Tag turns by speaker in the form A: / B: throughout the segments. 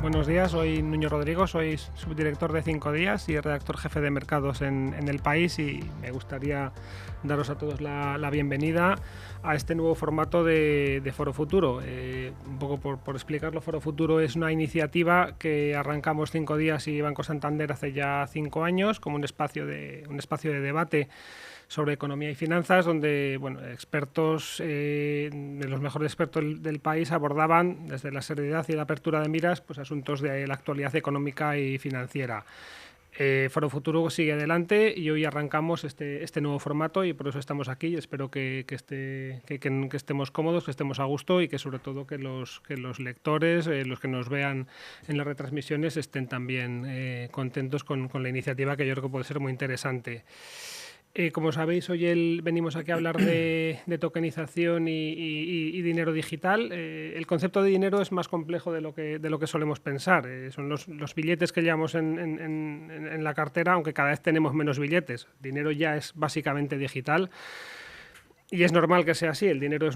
A: Buenos días, soy Nuño Rodrigo, soy subdirector de 5 días y redactor jefe de mercados en El País, y me gustaría daros a todos la bienvenida a este nuevo formato de Foro Futuro. Un poco por explicarlo, Foro Futuro es una iniciativa que arrancamos 5 días y Banco Santander hace ya 5 años como un espacio de debate sobre economía y finanzas, donde expertos, de los mejores expertos del país, abordaban desde la seriedad y la apertura de miras asuntos de la actualidad económica y financiera. Foro Futuro sigue adelante y hoy arrancamos este nuevo formato, y por eso estamos aquí, y espero que estemos cómodos, que estemos a gusto, y que sobre todo que los lectores, los que nos vean en las retransmisiones, estén también contentos con la iniciativa, que yo creo que puede ser muy interesante. Como sabéis, hoy venimos aquí a hablar de tokenización y dinero digital. El concepto de dinero es más complejo de lo que solemos pensar. Son los billetes que llevamos en la cartera, aunque cada vez tenemos menos billetes. El dinero ya es básicamente digital. Y es normal que sea así. El dinero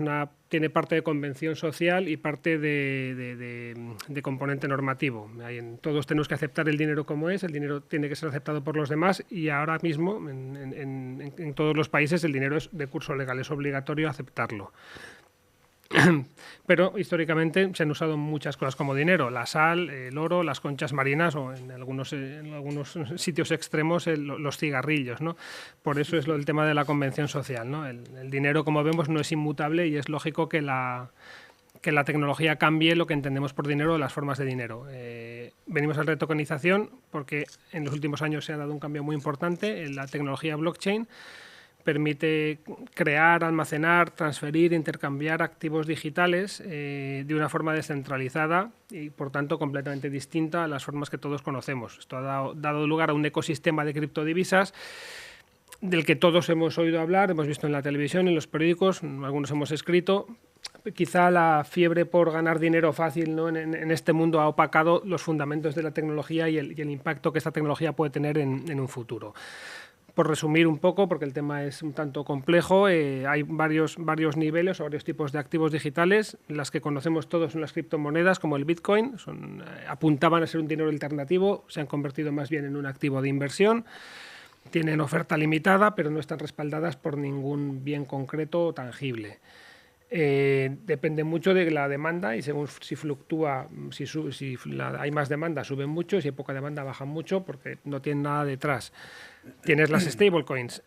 A: tiene parte de convención social y parte de componente normativo. Todos tenemos que aceptar el dinero como es, el dinero tiene que ser aceptado por los demás, y ahora mismo en todos los países el dinero es de curso legal, es obligatorio aceptarlo. Pero históricamente se han usado muchas cosas como dinero: la sal, el oro, las conchas marinas, o en algunos sitios extremos los cigarrillos, ¿no? Por eso es el tema de la convención social, ¿no? El dinero, como vemos, no es inmutable, y es lógico que la tecnología cambie lo que entendemos por dinero, las formas de dinero. Venimos a la tokenización porque en los últimos años se ha dado un cambio muy importante. La tecnología blockchain permite crear, almacenar, transferir, intercambiar activos digitales de una forma descentralizada y, por tanto, completamente distinta a las formas que todos conocemos. Esto ha dado lugar a un ecosistema de criptodivisas del que todos hemos oído hablar, hemos visto en la televisión, en los periódicos, algunos hemos escrito. Quizá la fiebre por ganar dinero fácil, ¿no?, en este mundo ha opacado los fundamentos de la tecnología y el impacto que esta tecnología puede tener en un futuro. Por resumir un poco, porque el tema es un tanto complejo, hay varios niveles o varios tipos de activos digitales. Las que conocemos todos son las criptomonedas, como el Bitcoin. Apuntaban a ser un dinero alternativo, se han convertido más bien en un activo de inversión. Tienen oferta limitada, pero no están respaldadas por ningún bien concreto o tangible. Depende mucho de la demanda, y según si fluctúa, si hay más demanda, suben mucho, y si hay poca demanda, bajan mucho, porque no tienen nada detrás. Tienes las stablecoins,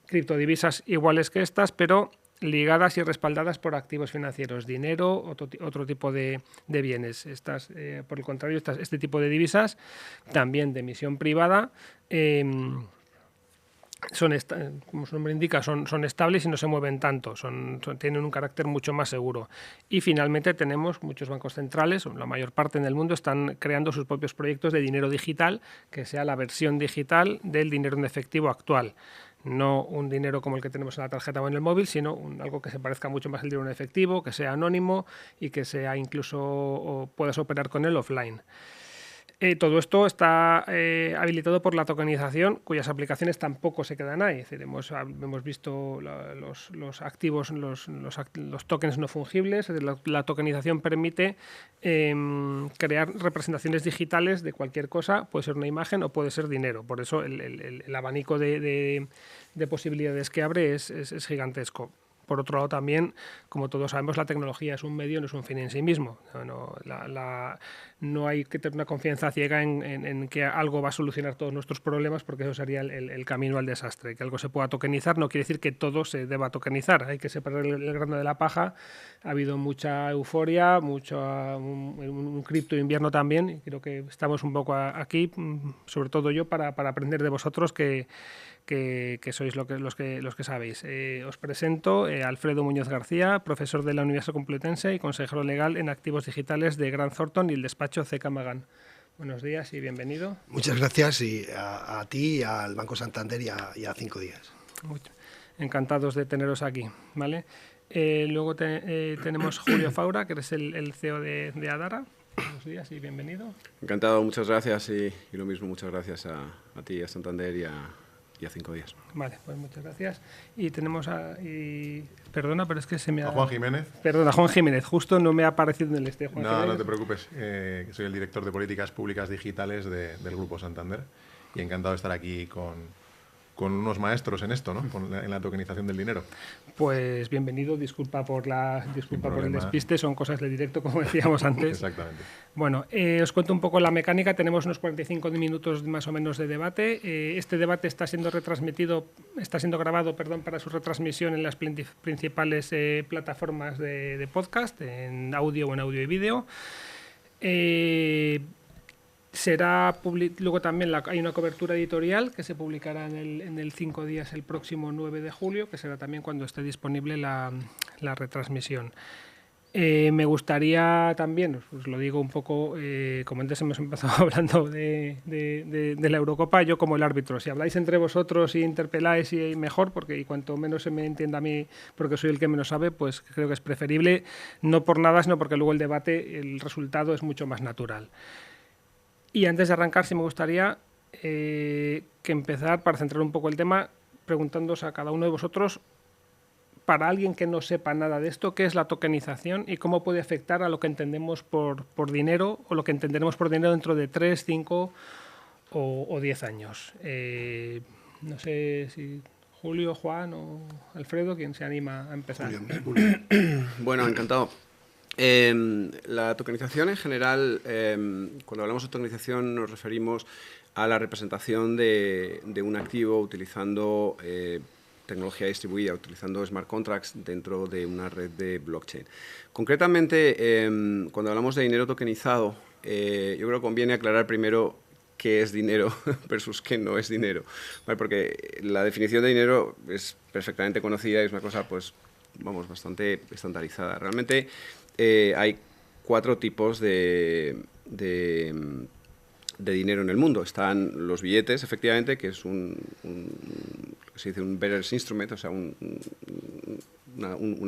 A: criptodivisas iguales que estas, pero ligadas y respaldadas por activos financieros, dinero, otro tipo de bienes. Por el contrario, este tipo de divisas, también de emisión privada, como su nombre indica, son estables y no se mueven tanto, tienen un carácter mucho más seguro. Y finalmente tenemos muchos bancos centrales, la mayor parte en el mundo, están creando sus propios proyectos de dinero digital, que sea la versión digital del dinero en efectivo actual. No un dinero como el que tenemos en la tarjeta o en el móvil, sino algo que se parezca mucho más al dinero en efectivo, que sea anónimo y que sea incluso o puedas operar con él offline. Todo esto está habilitado por la tokenización, cuyas aplicaciones tampoco se quedan ahí. Es decir, hemos visto los activos, los tokens no fungibles. La tokenización permite crear representaciones digitales de cualquier cosa, puede ser una imagen o puede ser dinero. Por eso el abanico de posibilidades que abre es gigantesco. Por otro lado, también, como todos sabemos, la tecnología es un medio, no es un fin en sí mismo. No hay que tener una confianza ciega en que algo va a solucionar todos nuestros problemas, porque eso sería el camino al desastre. Que algo se pueda tokenizar no quiere decir que todo se deba tokenizar. Hay que separar el grano de la paja. Ha habido mucha euforia, un cripto invierno también, y creo que estamos un poco aquí, sobre todo yo, para aprender de vosotros, que sois los que sabéis. Os presento a Alfredo Muñoz García, profesor de la Universidad Complutense y consejero legal en activos digitales de Grant Thornton y el despacho C. Magan. Buenos días y bienvenido.
B: Muchas gracias, y a ti, al Banco Santander y a 5 días.
A: Encantados de teneros aquí, ¿vale? Luego tenemos Julio Faura, que eres el CEO de Adara. Buenos días y bienvenido.
C: Encantado, muchas gracias, y lo mismo, muchas gracias a ti, a Santander y y a 5 días.
A: Vale, pues muchas gracias. Y tenemos perdona, pero es que se me ha...
D: A Juan Jiménez.
A: Perdona, Juan Jiménez. Justo no me ha aparecido en el Juan Jiménez.
D: No te preocupes. Soy el director de Políticas Públicas Digitales del Grupo Santander. Y encantado de estar aquí con unos maestros en esto, ¿no? En la tokenización del dinero.
A: Pues bienvenido, disculpa por el despiste, son cosas de directo, como decíamos antes.
D: Exactamente.
A: Bueno, os cuento un poco la mecánica. Tenemos unos 45 minutos más o menos de debate. Este debate está siendo grabado, para su retransmisión en las principales plataformas de podcast, en audio o en audio y vídeo. Luego también hay una cobertura editorial que se publicará en el 5 días el próximo 9 de julio, que será también cuando esté disponible la retransmisión. Me gustaría también, os lo digo un poco, como antes hemos empezado hablando de la Eurocopa, yo como el árbitro, si habláis entre vosotros y interpeláis y mejor, y cuanto menos se me entienda a mí, porque soy el que menos sabe, pues creo que es preferible, no por nada, sino porque luego el debate, el resultado es mucho más natural. Y antes de arrancar, sí me gustaría que empezar, para centrar un poco el tema, preguntándoos a cada uno de vosotros, para alguien que no sepa nada de esto, ¿qué es la tokenización y cómo puede afectar a lo que entendemos por dinero o lo que entenderemos por dinero dentro de 3, 5 o 10 años? No sé si Julio, Juan o Alfredo, ¿quién se anima a empezar?
B: Julio.
C: Bueno, encantado. La tokenización en general, cuando hablamos de tokenización nos referimos a la representación de un activo utilizando tecnología distribuida, utilizando smart contracts dentro de una red de blockchain. Concretamente, cuando hablamos de dinero tokenizado, yo creo que conviene aclarar primero qué es dinero versus qué no es dinero, ¿vale? Porque la definición de dinero es perfectamente conocida y es una cosa, pues, vamos, bastante estandarizada. Realmente hay 4 tipos de dinero en el mundo. Están los billetes, efectivamente, que es se dice un bearer's instrument, o sea, un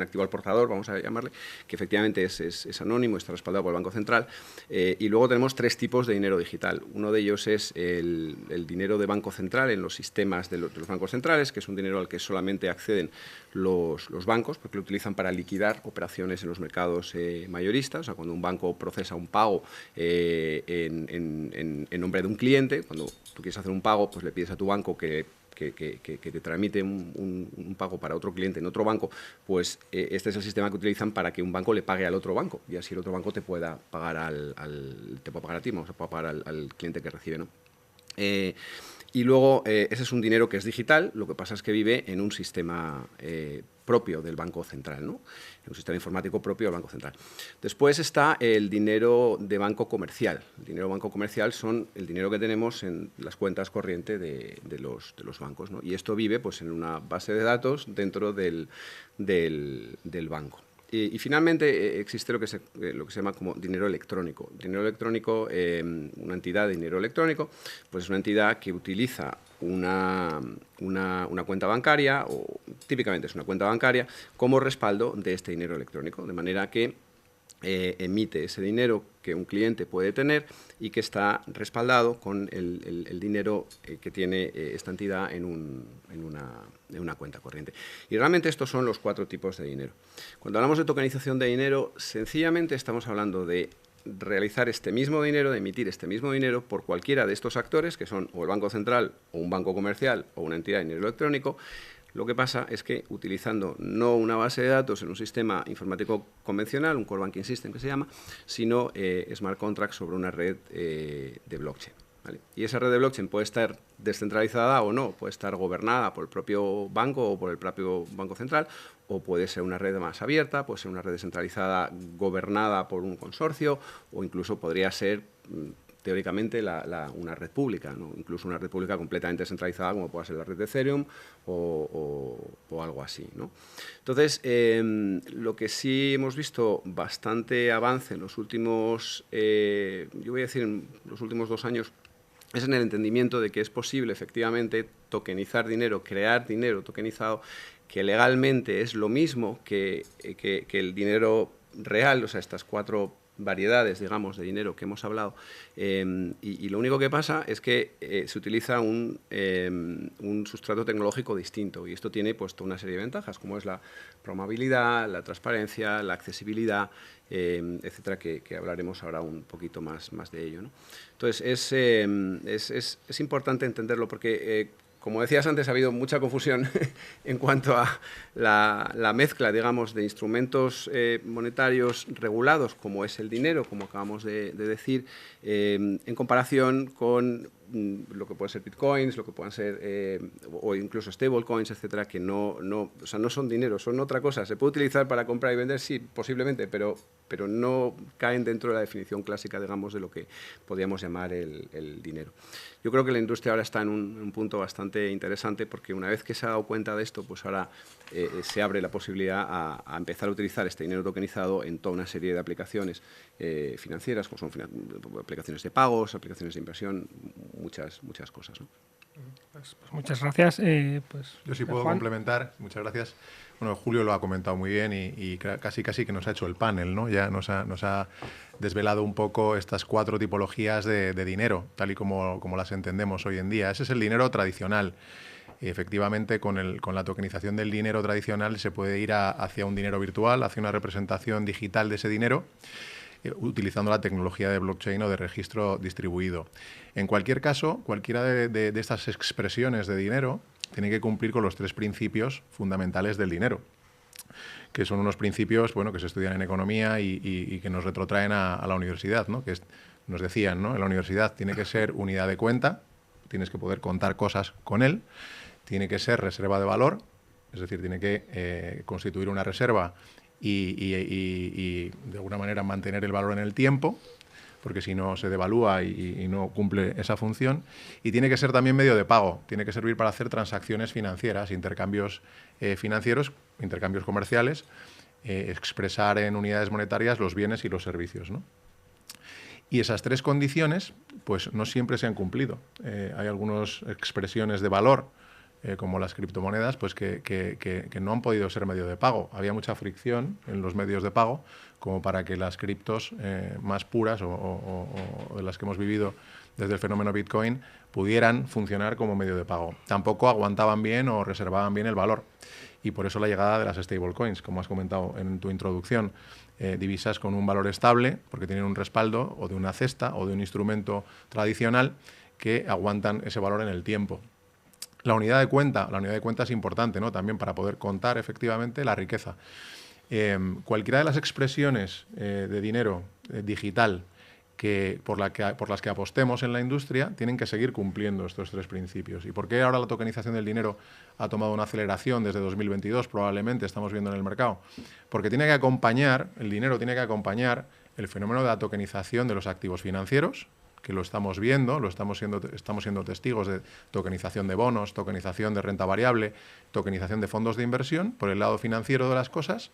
C: activo al portador, vamos a llamarle, que efectivamente es anónimo, está respaldado por el Banco Central. Y luego tenemos 3 tipos de dinero digital. Uno de ellos es el dinero de Banco Central en los sistemas de los bancos centrales, que es un dinero al que solamente acceden los bancos, porque lo utilizan para liquidar operaciones en los mercados mayoristas. O sea, cuando un banco procesa un pago en nombre de un cliente, cuando tú quieres hacer un pago, pues le pides a tu banco que te tramite un pago para otro cliente en otro banco, pues este es el sistema que utilizan para que un banco le pague al otro banco y así el otro banco te pueda pagar te pueda pagar a ti, vamos a pagar al cliente que recibe, ¿no? Y luego ese es un dinero que es digital, lo que pasa es que vive en un sistema propio del Banco Central, ¿no? En un sistema informático propio del Banco Central. Después está el dinero de banco comercial. El dinero de banco comercial son el dinero que tenemos en las cuentas corrientes de los bancos, ¿no? Y esto vive, pues, en una base de datos dentro del banco. Y finalmente existe lo que se llama como dinero electrónico. Dinero electrónico, una entidad de dinero electrónico, pues es una entidad que utiliza una cuenta bancaria, o típicamente es una cuenta bancaria, como respaldo de este dinero electrónico, de manera que emite ese dinero que un cliente puede tener y que está respaldado con el dinero que tiene esta entidad en una cuenta corriente. Y realmente estos son los 4 tipos de dinero. Cuando hablamos de tokenización de dinero, sencillamente estamos hablando de realizar este mismo dinero, de emitir este mismo dinero por cualquiera de estos actores, que son o el Banco Central, o un banco comercial, o una entidad de dinero electrónico. Lo que pasa es que utilizando no una base de datos en un sistema informático convencional, un core banking system que se llama, sino smart contracts sobre una red de blockchain, ¿vale? Y esa red de blockchain puede estar descentralizada o no, puede estar gobernada por el propio banco o por el propio Banco Central, o puede ser una red más abierta, puede ser una red descentralizada gobernada por un consorcio, o incluso podría ser teóricamente una red pública, ¿no? Incluso una red pública completamente descentralizada, como puede ser la red de Ethereum o algo así, ¿no? Entonces, lo que sí hemos visto bastante avance en los últimos, yo voy a decir en los últimos 2 años, es en el entendimiento de que es posible efectivamente tokenizar dinero, crear dinero tokenizado, que legalmente es lo mismo que el dinero real, o sea, estas 4 variedades, digamos, de dinero que hemos hablado, y lo único que pasa es que se utiliza un sustrato tecnológico distinto, y esto tiene pues toda una serie de ventajas, como es la programabilidad, la transparencia, la accesibilidad, etcétera, que hablaremos ahora un poquito más de ello, ¿no? Entonces, es importante entenderlo porque, como decías antes, ha habido mucha confusión en cuanto a la mezcla, digamos, de instrumentos monetarios regulados, como es el dinero, como acabamos de decir, en comparación con lo que pueden ser bitcoins, lo que puedan ser, o incluso stablecoins, etcétera, que no son dinero, son otra cosa. Se puede utilizar para comprar y vender, sí, posiblemente, pero no caen dentro de la definición clásica, digamos, de lo que podríamos llamar el dinero. Yo creo que la industria ahora está en un punto bastante interesante, porque una vez que se ha dado cuenta de esto, pues ahora se abre la posibilidad a empezar a utilizar este dinero tokenizado en toda una serie de aplicaciones financieras, como son aplicaciones de pagos, aplicaciones de inversión, muchas cosas, ¿no?
A: Pues muchas gracias.
D: Yo sí puedo complementar, muchas gracias. Bueno, Julio lo ha comentado muy bien y casi que nos ha hecho el panel, ¿no? Ya nos ha desvelado un poco estas 4 tipologías de dinero, tal y como las entendemos hoy en día. Ese es el dinero tradicional. Efectivamente, con la tokenización del dinero tradicional se puede ir hacia un dinero virtual, hacia una representación digital de ese dinero, utilizando la tecnología de blockchain o de registro distribuido. En cualquier caso, cualquiera de estas expresiones de dinero tiene que cumplir con los 3 principios fundamentales del dinero, que son unos principios, bueno, que se estudian en economía y que nos retrotraen a la universidad, ¿no? Nos decían, ¿no? En la universidad tiene que ser unidad de cuenta, tienes que poder contar cosas con él, tiene que ser reserva de valor, es decir, tiene que constituir una reserva y de alguna manera mantener el valor en el tiempo, porque si no se devalúa y no cumple esa función. Y tiene que ser también medio de pago, tiene que servir para hacer transacciones financieras, intercambios financieros, intercambios comerciales, expresar en unidades monetarias los bienes y los servicios, ¿no? Y esas 3 condiciones, pues no siempre se han cumplido. Hay algunas expresiones de valor, como las criptomonedas, pues que no han podido ser medio de pago. Había mucha fricción en los medios de pago como para que las criptos más puras o de las que hemos vivido desde el fenómeno Bitcoin pudieran funcionar como medio de pago. Tampoco aguantaban bien o reservaban bien el valor. Y por eso la llegada de las stablecoins, como has comentado en tu introducción, divisas con un valor estable, porque tienen un respaldo o de una cesta o de un instrumento tradicional que aguantan ese valor en el tiempo. La unidad de cuenta es importante, ¿no? También para poder contar efectivamente la riqueza. Cualquiera de las expresiones de dinero digital por las que apostemos en la industria tienen que seguir cumpliendo estos 3 principios. ¿Y por qué ahora la tokenización del dinero ha tomado una aceleración desde 2022? Probablemente estamos viendo en el mercado. Porque el dinero tiene que acompañar el fenómeno de la tokenización de los activos financieros, que lo estamos viendo, estamos siendo testigos de tokenización de bonos, tokenización de renta variable, tokenización de fondos de inversión por el lado financiero de las cosas,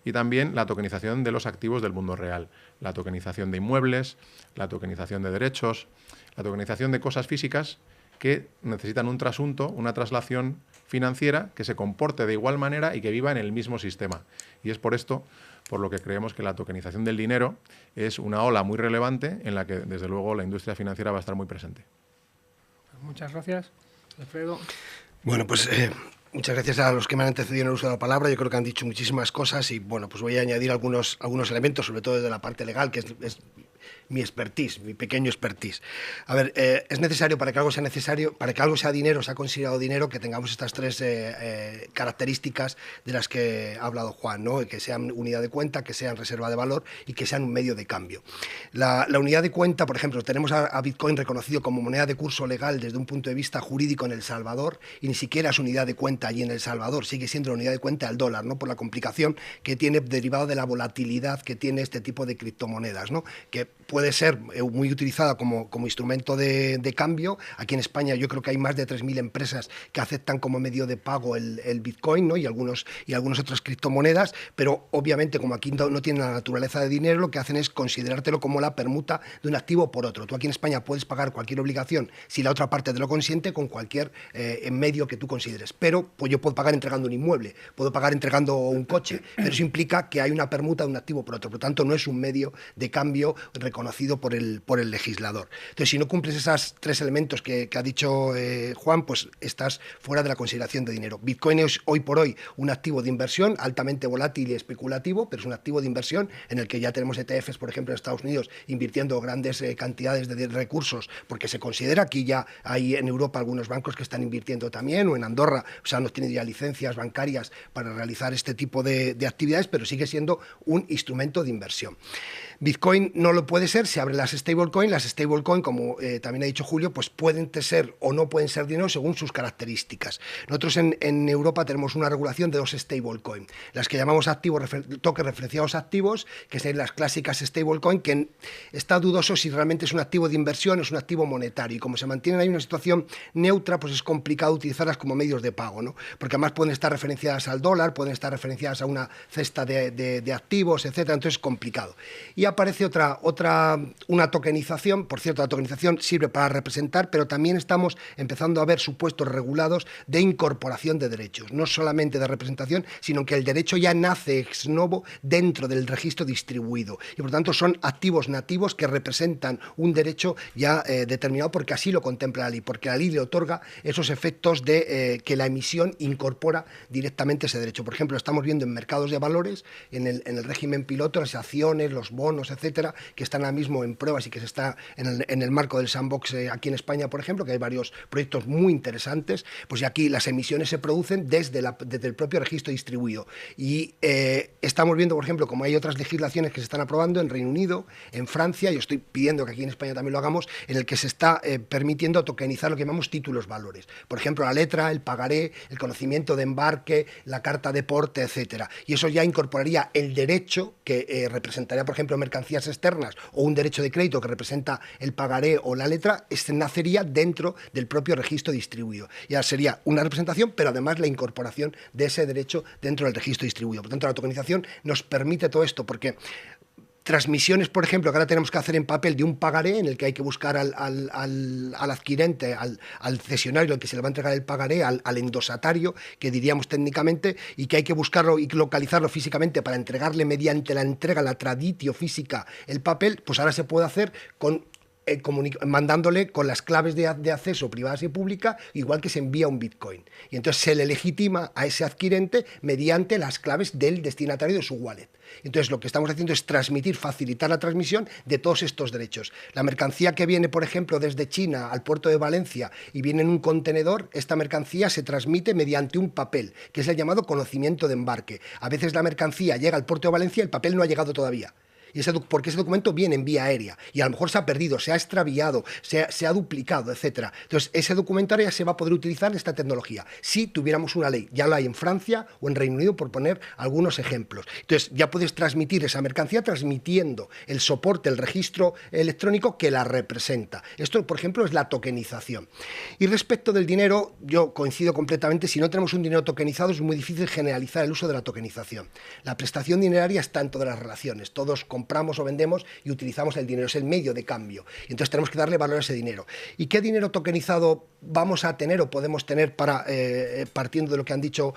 D: y también la tokenización de los activos del mundo real, la tokenización de inmuebles, la tokenización de derechos, la tokenización de cosas físicas que necesitan un trasunto, una traslación financiera que se comporte de igual manera y que viva en el mismo sistema. Y es por esto por lo que creemos que la tokenización del dinero es una ola muy relevante en la que, desde luego, la industria financiera va a estar muy presente.
A: Muchas gracias. Alfredo.
B: Bueno, pues muchas gracias a los que me han antecedido en el uso de la palabra. Yo creo que han dicho muchísimas cosas y, bueno, pues voy a añadir algunos elementos, sobre todo desde la parte legal, que es mi expertise, mi pequeño expertise. A ver, es necesario, para que algo sea dinero, sea considerado dinero, que tengamos estas 3 características de las que ha hablado Juan, ¿no? Que sean unidad de cuenta, que sean reserva de valor y que sean un medio de cambio. La unidad de cuenta, por ejemplo, tenemos a Bitcoin reconocido como moneda de curso legal desde un punto de vista jurídico en El Salvador, y ni siquiera es unidad de cuenta allí en El Salvador, sigue siendo la unidad de cuenta al dólar, ¿no? Por la complicación que tiene derivado de la volatilidad que tiene este tipo de criptomonedas, ¿no? Que puede ser muy utilizada como instrumento de cambio. Aquí en España yo creo que hay más de 3.000 empresas que aceptan como medio de pago el Bitcoin, ¿no? y algunas otras criptomonedas, pero obviamente como aquí no tiene la naturaleza de dinero, lo que hacen es considerártelo como la permuta de un activo por otro. Tú aquí en España puedes pagar cualquier obligación si la otra parte te lo consiente con cualquier medio que tú consideres, pero pues yo puedo pagar entregando un inmueble, puedo pagar entregando un coche, pero eso implica que hay una permuta de un activo por otro, por lo tanto no es un medio de cambio reconocido por el legislador. Entonces, si no cumples esos 3 elementos que ha dicho Juan, pues estás fuera de la consideración de dinero. Bitcoin es hoy por hoy un activo de inversión altamente volátil y especulativo, pero es un activo de inversión en el que ya tenemos ETFs, por ejemplo, en Estados Unidos, invirtiendo grandes cantidades de recursos, porque se considera, aquí ya hay en Europa algunos bancos que están invirtiendo también, o en Andorra, o sea, no tienen ya licencias bancarias para realizar este tipo de actividades, pero sigue siendo un instrumento de inversión. Bitcoin no lo puede ser, se abren las stablecoin. Las stablecoin, como también ha dicho Julio, pues pueden ser o no pueden ser dinero según sus características. Nosotros en Europa tenemos una regulación de 2 stablecoin, las que llamamos toques referenciados activos, que son las clásicas stablecoin, que está dudoso si realmente es un activo de inversión o es un activo monetario, y como se mantienen ahí en una situación neutra, pues es complicado utilizarlas como medios de pago, ¿no? Porque además pueden estar referenciadas al dólar, pueden estar referenciadas a una cesta de activos, etcétera, entonces es complicado. Y aparece una tokenización. Por cierto, la tokenización sirve para representar, pero también estamos empezando a ver supuestos regulados de incorporación de derechos, no solamente de representación, sino que el derecho ya nace ex novo dentro del registro distribuido, y por tanto son activos nativos que representan un derecho ya determinado, porque así lo contempla la ley, porque la ley le otorga esos efectos de que la emisión incorpora directamente ese derecho. Por ejemplo, estamos viendo en mercados de valores, en el régimen piloto, las acciones, los bonos, etcétera, que están ahora mismo en pruebas y que se está en el marco del sandbox aquí en España, por ejemplo, que hay varios proyectos muy interesantes, pues y aquí las emisiones se producen desde el propio registro distribuido. Y estamos viendo, por ejemplo, como hay otras legislaciones que se están aprobando en Reino Unido, en Francia, yo estoy pidiendo que aquí en España también lo hagamos, en el que se está permitiendo tokenizar lo que llamamos títulos valores. Por ejemplo, la letra, el pagaré, el conocimiento de embarque, la carta de porte, etcétera. Y eso ya incorporaría el derecho que representaría, por ejemplo, mercancías externas, o un derecho de crédito que representa el pagaré o la letra, nacería dentro del propio registro distribuido. Ya sería una representación, pero además la incorporación de ese derecho dentro del registro distribuido. Por tanto, la tokenización nos permite todo esto, porque transmisiones, por ejemplo, que ahora tenemos que hacer en papel de un pagaré, en el que hay que buscar al adquirente, al cesionario, al que se le va a entregar el pagaré, al endosatario, que diríamos técnicamente, y que hay que buscarlo y localizarlo físicamente para entregarle mediante la entrega, la traditio física, el papel, pues ahora se puede hacer con mandándole con las claves de acceso privadas y públicas, igual que se envía un Bitcoin. Y entonces se le legitima a ese adquirente mediante las claves del destinatario de su wallet. Entonces lo que estamos haciendo es facilitar la transmisión de todos estos derechos. La mercancía que viene, por ejemplo, desde China al puerto de Valencia y viene en un contenedor, esta mercancía se transmite mediante un papel, que es el llamado conocimiento de embarque. A veces la mercancía llega al puerto de Valencia y el papel no ha llegado todavía. Porque ese documento viene en vía aérea y a lo mejor se ha perdido, se ha extraviado, se ha duplicado, etcétera. Entonces, ese documento ya se va a poder utilizar esta tecnología si tuviéramos una ley. Ya lo hay en Francia o en Reino Unido, por poner algunos ejemplos. Entonces, ya puedes transmitir esa mercancía transmitiendo el soporte, el registro electrónico que la representa. Esto, por ejemplo, es la tokenización. Y respecto del dinero, yo coincido completamente. Si no tenemos un dinero tokenizado, es muy difícil generalizar el uso de la tokenización. La prestación dineraria está en todas las relaciones. Todos compramos o vendemos y utilizamos el dinero, es el medio de cambio. Y entonces tenemos que darle valor a ese dinero. ¿Y qué dinero tokenizado vamos a tener o podemos tener partiendo de lo que han dicho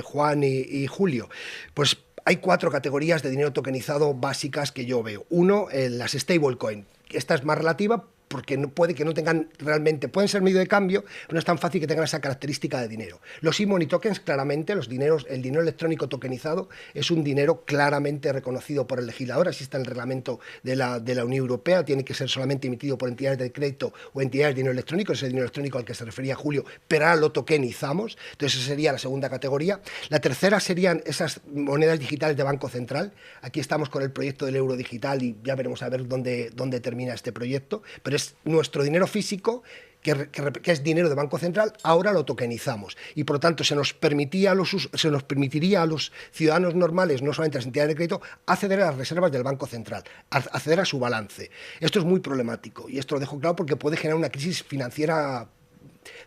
B: Juan y Julio? Pues hay 4 categorías de dinero tokenizado básicas que yo veo. Uno, las stablecoin. Esta es más relativa, porque puede que no tengan realmente, pueden ser medio de cambio, pero no es tan fácil que tengan esa característica de dinero. Los e-money tokens, claramente, el dinero electrónico tokenizado es un dinero claramente reconocido por el legislador, así está en el reglamento de la Unión Europea, tiene que ser solamente emitido por entidades de crédito o entidades de dinero electrónico, ese dinero electrónico al que se refería Julio, pero ahora lo tokenizamos, entonces esa sería la segunda categoría. La tercera serían esas monedas digitales de Banco Central. Aquí estamos con el proyecto del euro digital y ya veremos a ver dónde termina este proyecto, pero es nuestro dinero físico que es dinero de Banco Central, ahora lo tokenizamos. Y por lo tanto se nos permitiría a los ciudadanos normales, no solamente a las entidades de crédito, acceder a las reservas del Banco Central, acceder a su balance. Esto es muy problemático y esto lo dejo claro porque puede generar una crisis financiera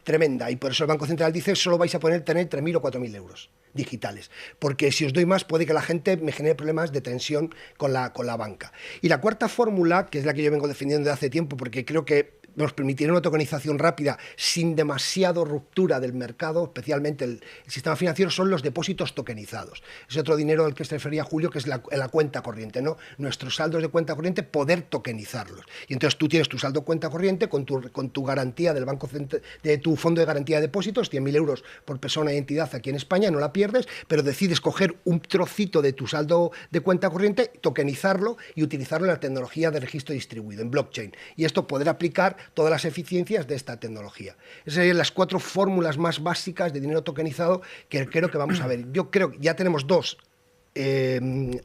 B: tremenda, y por eso el Banco Central dice solo vais a poder tener 3.000 o 4.000 euros digitales, porque si os doy más puede que la gente me genere problemas de tensión con la banca. Y la cuarta fórmula, que es la que yo vengo defendiendo desde hace tiempo, porque creo que nos permitiría una tokenización rápida sin demasiado ruptura del mercado, especialmente el sistema financiero, son los depósitos tokenizados. Es otro dinero al que se refería Julio, que es la cuenta corriente, ¿no? Nuestros saldos de cuenta corriente, poder tokenizarlos. Y entonces tú tienes tu saldo de cuenta corriente con tu garantía del Banco Central, de tu fondo de garantía de depósitos, 100.000 euros por persona y entidad aquí en España, no la pierdes, pero decides coger un trocito de tu saldo de cuenta corriente, tokenizarlo y utilizarlo en la tecnología de registro distribuido, en blockchain. Y esto poder aplicar todas las eficiencias de esta tecnología. Esas serían las 4 fórmulas más básicas de dinero tokenizado que creo que vamos a ver. Yo creo que ya tenemos 2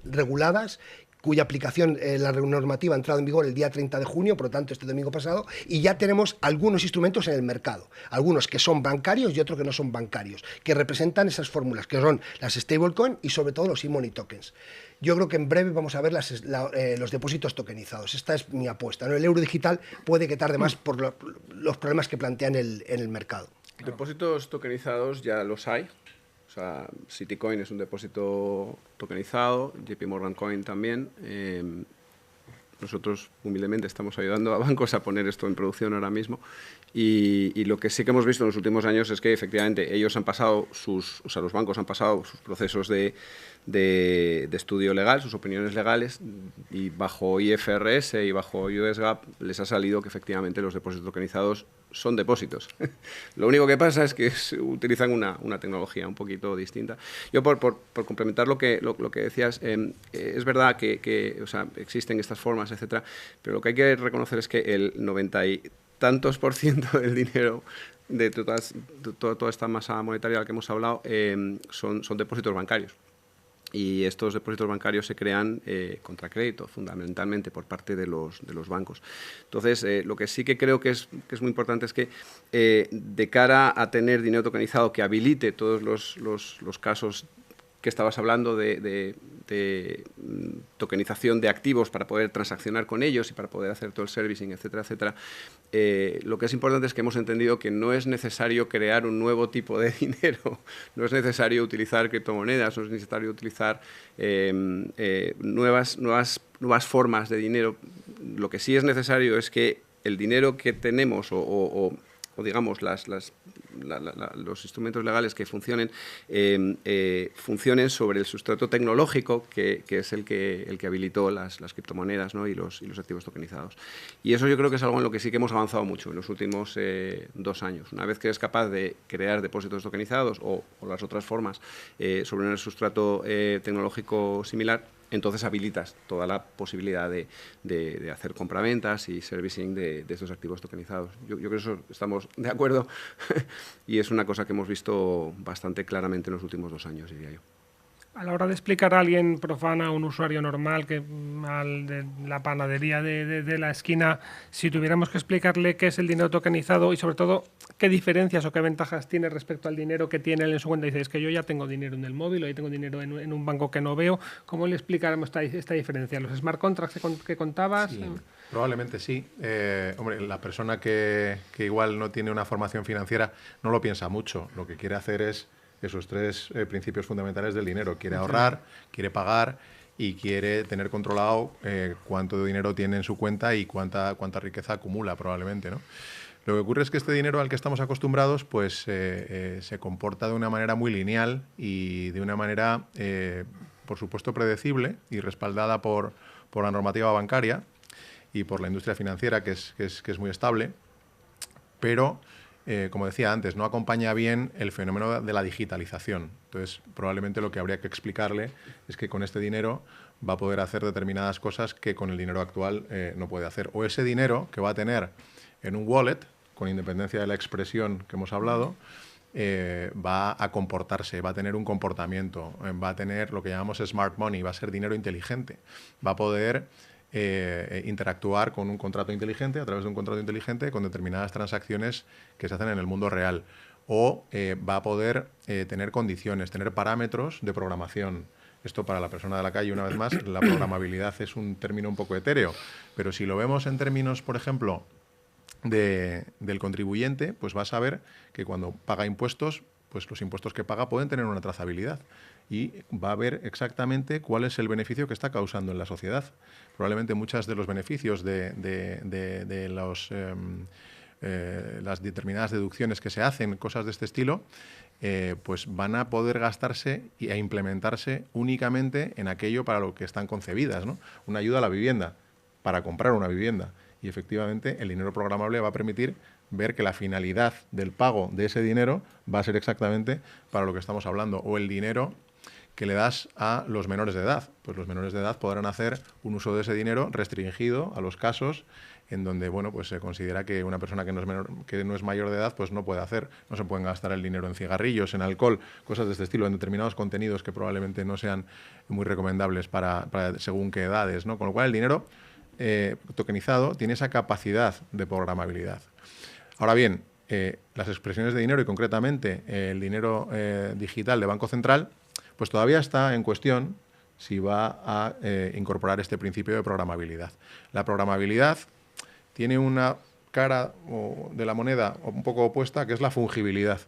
B: reguladas, cuya aplicación, la normativa ha entrado en vigor el día 30 de junio, por lo tanto este domingo pasado, y ya tenemos algunos instrumentos en el mercado, algunos que son bancarios y otros que no son bancarios, que representan esas fórmulas, que son las stablecoin y sobre todo los e-money tokens. Yo creo que en breve vamos a ver los depósitos tokenizados. Esta es mi apuesta, ¿no? El euro digital puede que tarde más por los problemas que plantea en el mercado.
C: Depósitos tokenizados ya los hay. O sea, Citicoin es un depósito tokenizado, JP Morgan Coin también. Nosotros humildemente estamos ayudando a bancos a poner esto en producción ahora mismo, y lo que sí que hemos visto en los últimos años es que efectivamente ellos han pasado los bancos han pasado sus procesos de estudio legal, sus opiniones legales, y bajo IFRS y bajo US GAAP les ha salido que efectivamente los depósitos tokenizados son depósitos. Lo único que pasa es que utilizan una tecnología un poquito distinta. Yo, por complementar lo que decías, es verdad que o sea, existen estas formas, etcétera, pero lo que hay que reconocer es que el 90 y tantos % del dinero de toda esta masa monetaria de la que hemos hablado son depósitos bancarios. Y estos depósitos bancarios se crean contra crédito, fundamentalmente por parte de los bancos. Entonces, lo que sí que creo que es muy importante es que de cara a tener dinero tokenizado que habilite todos los casos que estabas hablando de tokenización de activos para poder transaccionar con ellos y para poder hacer todo el servicing, etcétera, etcétera, lo que es importante es que hemos entendido que no es necesario crear un nuevo tipo de dinero, no es necesario utilizar criptomonedas, no es necesario utilizar nuevas formas de dinero. Lo que sí es necesario es que el dinero que tenemos o digamos los instrumentos legales que funcionen sobre el sustrato tecnológico que es el que habilitó las criptomonedas, ¿no? y los activos tokenizados. Y eso yo creo que es algo en lo que sí que hemos avanzado mucho en los últimos 2 años. Una vez que eres capaz de crear depósitos tokenizados o las otras formas sobre un sustrato tecnológico similar, entonces habilitas toda la posibilidad de hacer compraventas y servicing de estos activos tokenizados. Yo creo que eso estamos de acuerdo y es una cosa que hemos visto bastante claramente en los últimos 2 años, diría yo.
A: A la hora de explicar a alguien profana, a un usuario normal, de la panadería de la esquina, si tuviéramos que explicarle qué es el dinero tokenizado y sobre todo qué diferencias o qué ventajas tiene respecto al dinero que tiene él en su cuenta, dice, es que yo ya tengo dinero en el móvil o ya tengo dinero en un banco que no veo, ¿cómo le explicaremos esta diferencia? ¿Los smart contracts que contabas?
D: Sí, probablemente sí. Hombre, la persona que igual no tiene una formación financiera no lo piensa mucho. Lo que quiere hacer es esos 3 principios fundamentales del dinero. Quiere ahorrar, quiere pagar y quiere tener controlado cuánto dinero tiene en su cuenta y cuánta riqueza acumula probablemente, ¿no? Lo que ocurre es que este dinero al que estamos acostumbrados pues se comporta de una manera muy lineal y de una manera, por supuesto, predecible y respaldada por la normativa bancaria y por la industria financiera, que es muy estable, pero como decía antes, no acompaña bien el fenómeno de la digitalización. Entonces, probablemente lo que habría que explicarle es que con este dinero va a poder hacer determinadas cosas que con el dinero actual no puede hacer. O ese dinero que va a tener en un wallet, con independencia de la expresión que hemos hablado, va a comportarse, va a tener un comportamiento, va a tener lo que llamamos smart money, va a ser dinero inteligente, va a poder interactuar con un contrato inteligente, a través de un contrato inteligente, con determinadas transacciones que se hacen en el mundo real. O va a poder tener condiciones, tener parámetros de programación. Esto para la persona de la calle, una vez más, la programabilidad es un término un poco etéreo, pero si lo vemos en términos, por ejemplo, del contribuyente, pues va a saber que cuando paga impuestos, pues los impuestos que paga pueden tener una trazabilidad y va a ver exactamente cuál es el beneficio que está causando en la sociedad. Probablemente muchos de los beneficios de las determinadas deducciones que se hacen, cosas de este estilo, pues van a poder gastarse e implementarse únicamente en aquello para lo que están concebidas, ¿no? Una ayuda a la vivienda, para comprar una vivienda. Y efectivamente el dinero programable va a permitir ver que la finalidad del pago de ese dinero va a ser exactamente para lo que estamos hablando. O el dinero que le das a los menores de edad. Pues los menores de edad podrán hacer un uso de ese dinero restringido a los casos en donde, bueno, pues se considera que una persona que no es mayor de edad pues no puede hacer, no se pueden gastar el dinero en cigarrillos, en alcohol, cosas de este estilo, en determinados contenidos que probablemente no sean muy recomendables para según qué edades, ¿no? Con lo cual el dinero tokenizado tiene esa capacidad de programabilidad. Ahora bien, las expresiones de dinero y concretamente el dinero digital de Banco Central, pues todavía está en cuestión si va a incorporar este principio de programabilidad. La programabilidad tiene una cara de la moneda un poco opuesta, que es la fungibilidad.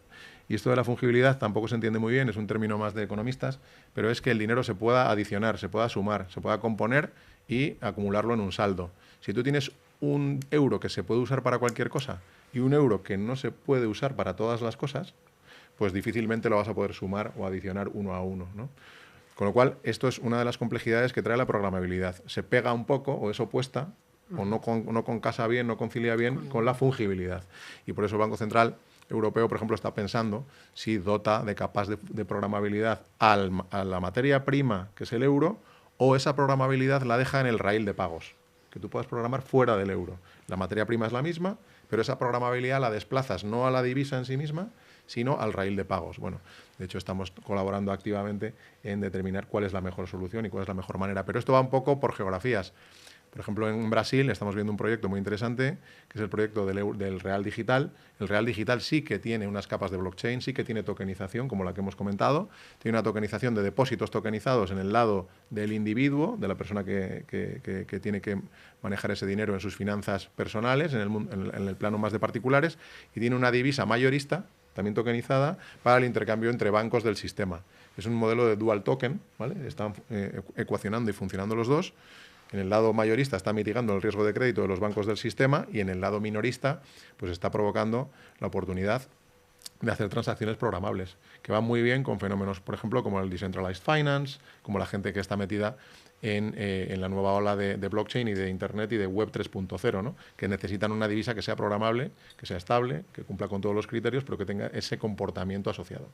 D: Y esto de la fungibilidad tampoco se entiende muy bien, es un término más de economistas, pero es que el dinero se pueda adicionar, se pueda sumar, se pueda componer y acumularlo en un saldo. Si tú tienes un euro que se puede usar para cualquier cosa y un euro que no se puede usar para todas las cosas, pues difícilmente lo vas a poder sumar o adicionar uno a uno, ¿no? Con lo cual, esto es una de las complejidades que trae la programabilidad. Se pega un poco o es opuesta, o no concasa bien, no concilia bien con la fungibilidad. Y por eso el Banco Central Europeo, por ejemplo, está pensando si dota de capaz de programabilidad a la materia prima, que es el euro, o esa programabilidad la deja en el raíl de pagos, que tú puedas programar fuera del euro. La materia prima es la misma, pero esa programabilidad la desplazas no a la divisa en sí misma, sino al raíl de pagos. Bueno, de hecho estamos colaborando activamente en determinar cuál es la mejor solución y cuál es la mejor manera. Pero esto va un poco por geografías. Por ejemplo, en Brasil estamos viendo un proyecto muy interesante, que es el proyecto del Real Digital. El Real Digital sí que tiene unas capas de blockchain, sí que tiene tokenización, como la que hemos comentado. Tiene una tokenización de depósitos tokenizados en el lado del individuo, de la persona que tiene que manejar ese dinero en sus finanzas personales, en el plano más de particulares, y tiene una divisa mayorista, también tokenizada, para el intercambio entre bancos del sistema. Es un modelo de dual token, ¿vale? Están ecuacionando y funcionando los dos. En el lado mayorista está mitigando el riesgo de crédito de los bancos del sistema y en el lado minorista pues está provocando la oportunidad de hacer transacciones programables, que van muy bien con fenómenos, por ejemplo, como el Decentralized Finance, como la gente que está metida en la nueva ola de blockchain y de Internet y de Web 3.0, ¿no? Que necesitan una divisa que sea programable, que sea estable, que cumpla con todos los criterios, pero que tenga ese comportamiento asociado.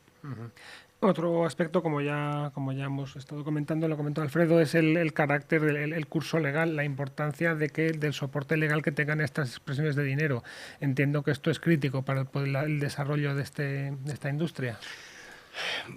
A: Otro aspecto, como ya hemos estado comentando, lo comentó Alfredo, es el carácter, el curso legal, la importancia del soporte legal que tengan estas expresiones de dinero. Entiendo que esto es crítico para el desarrollo de esta industria.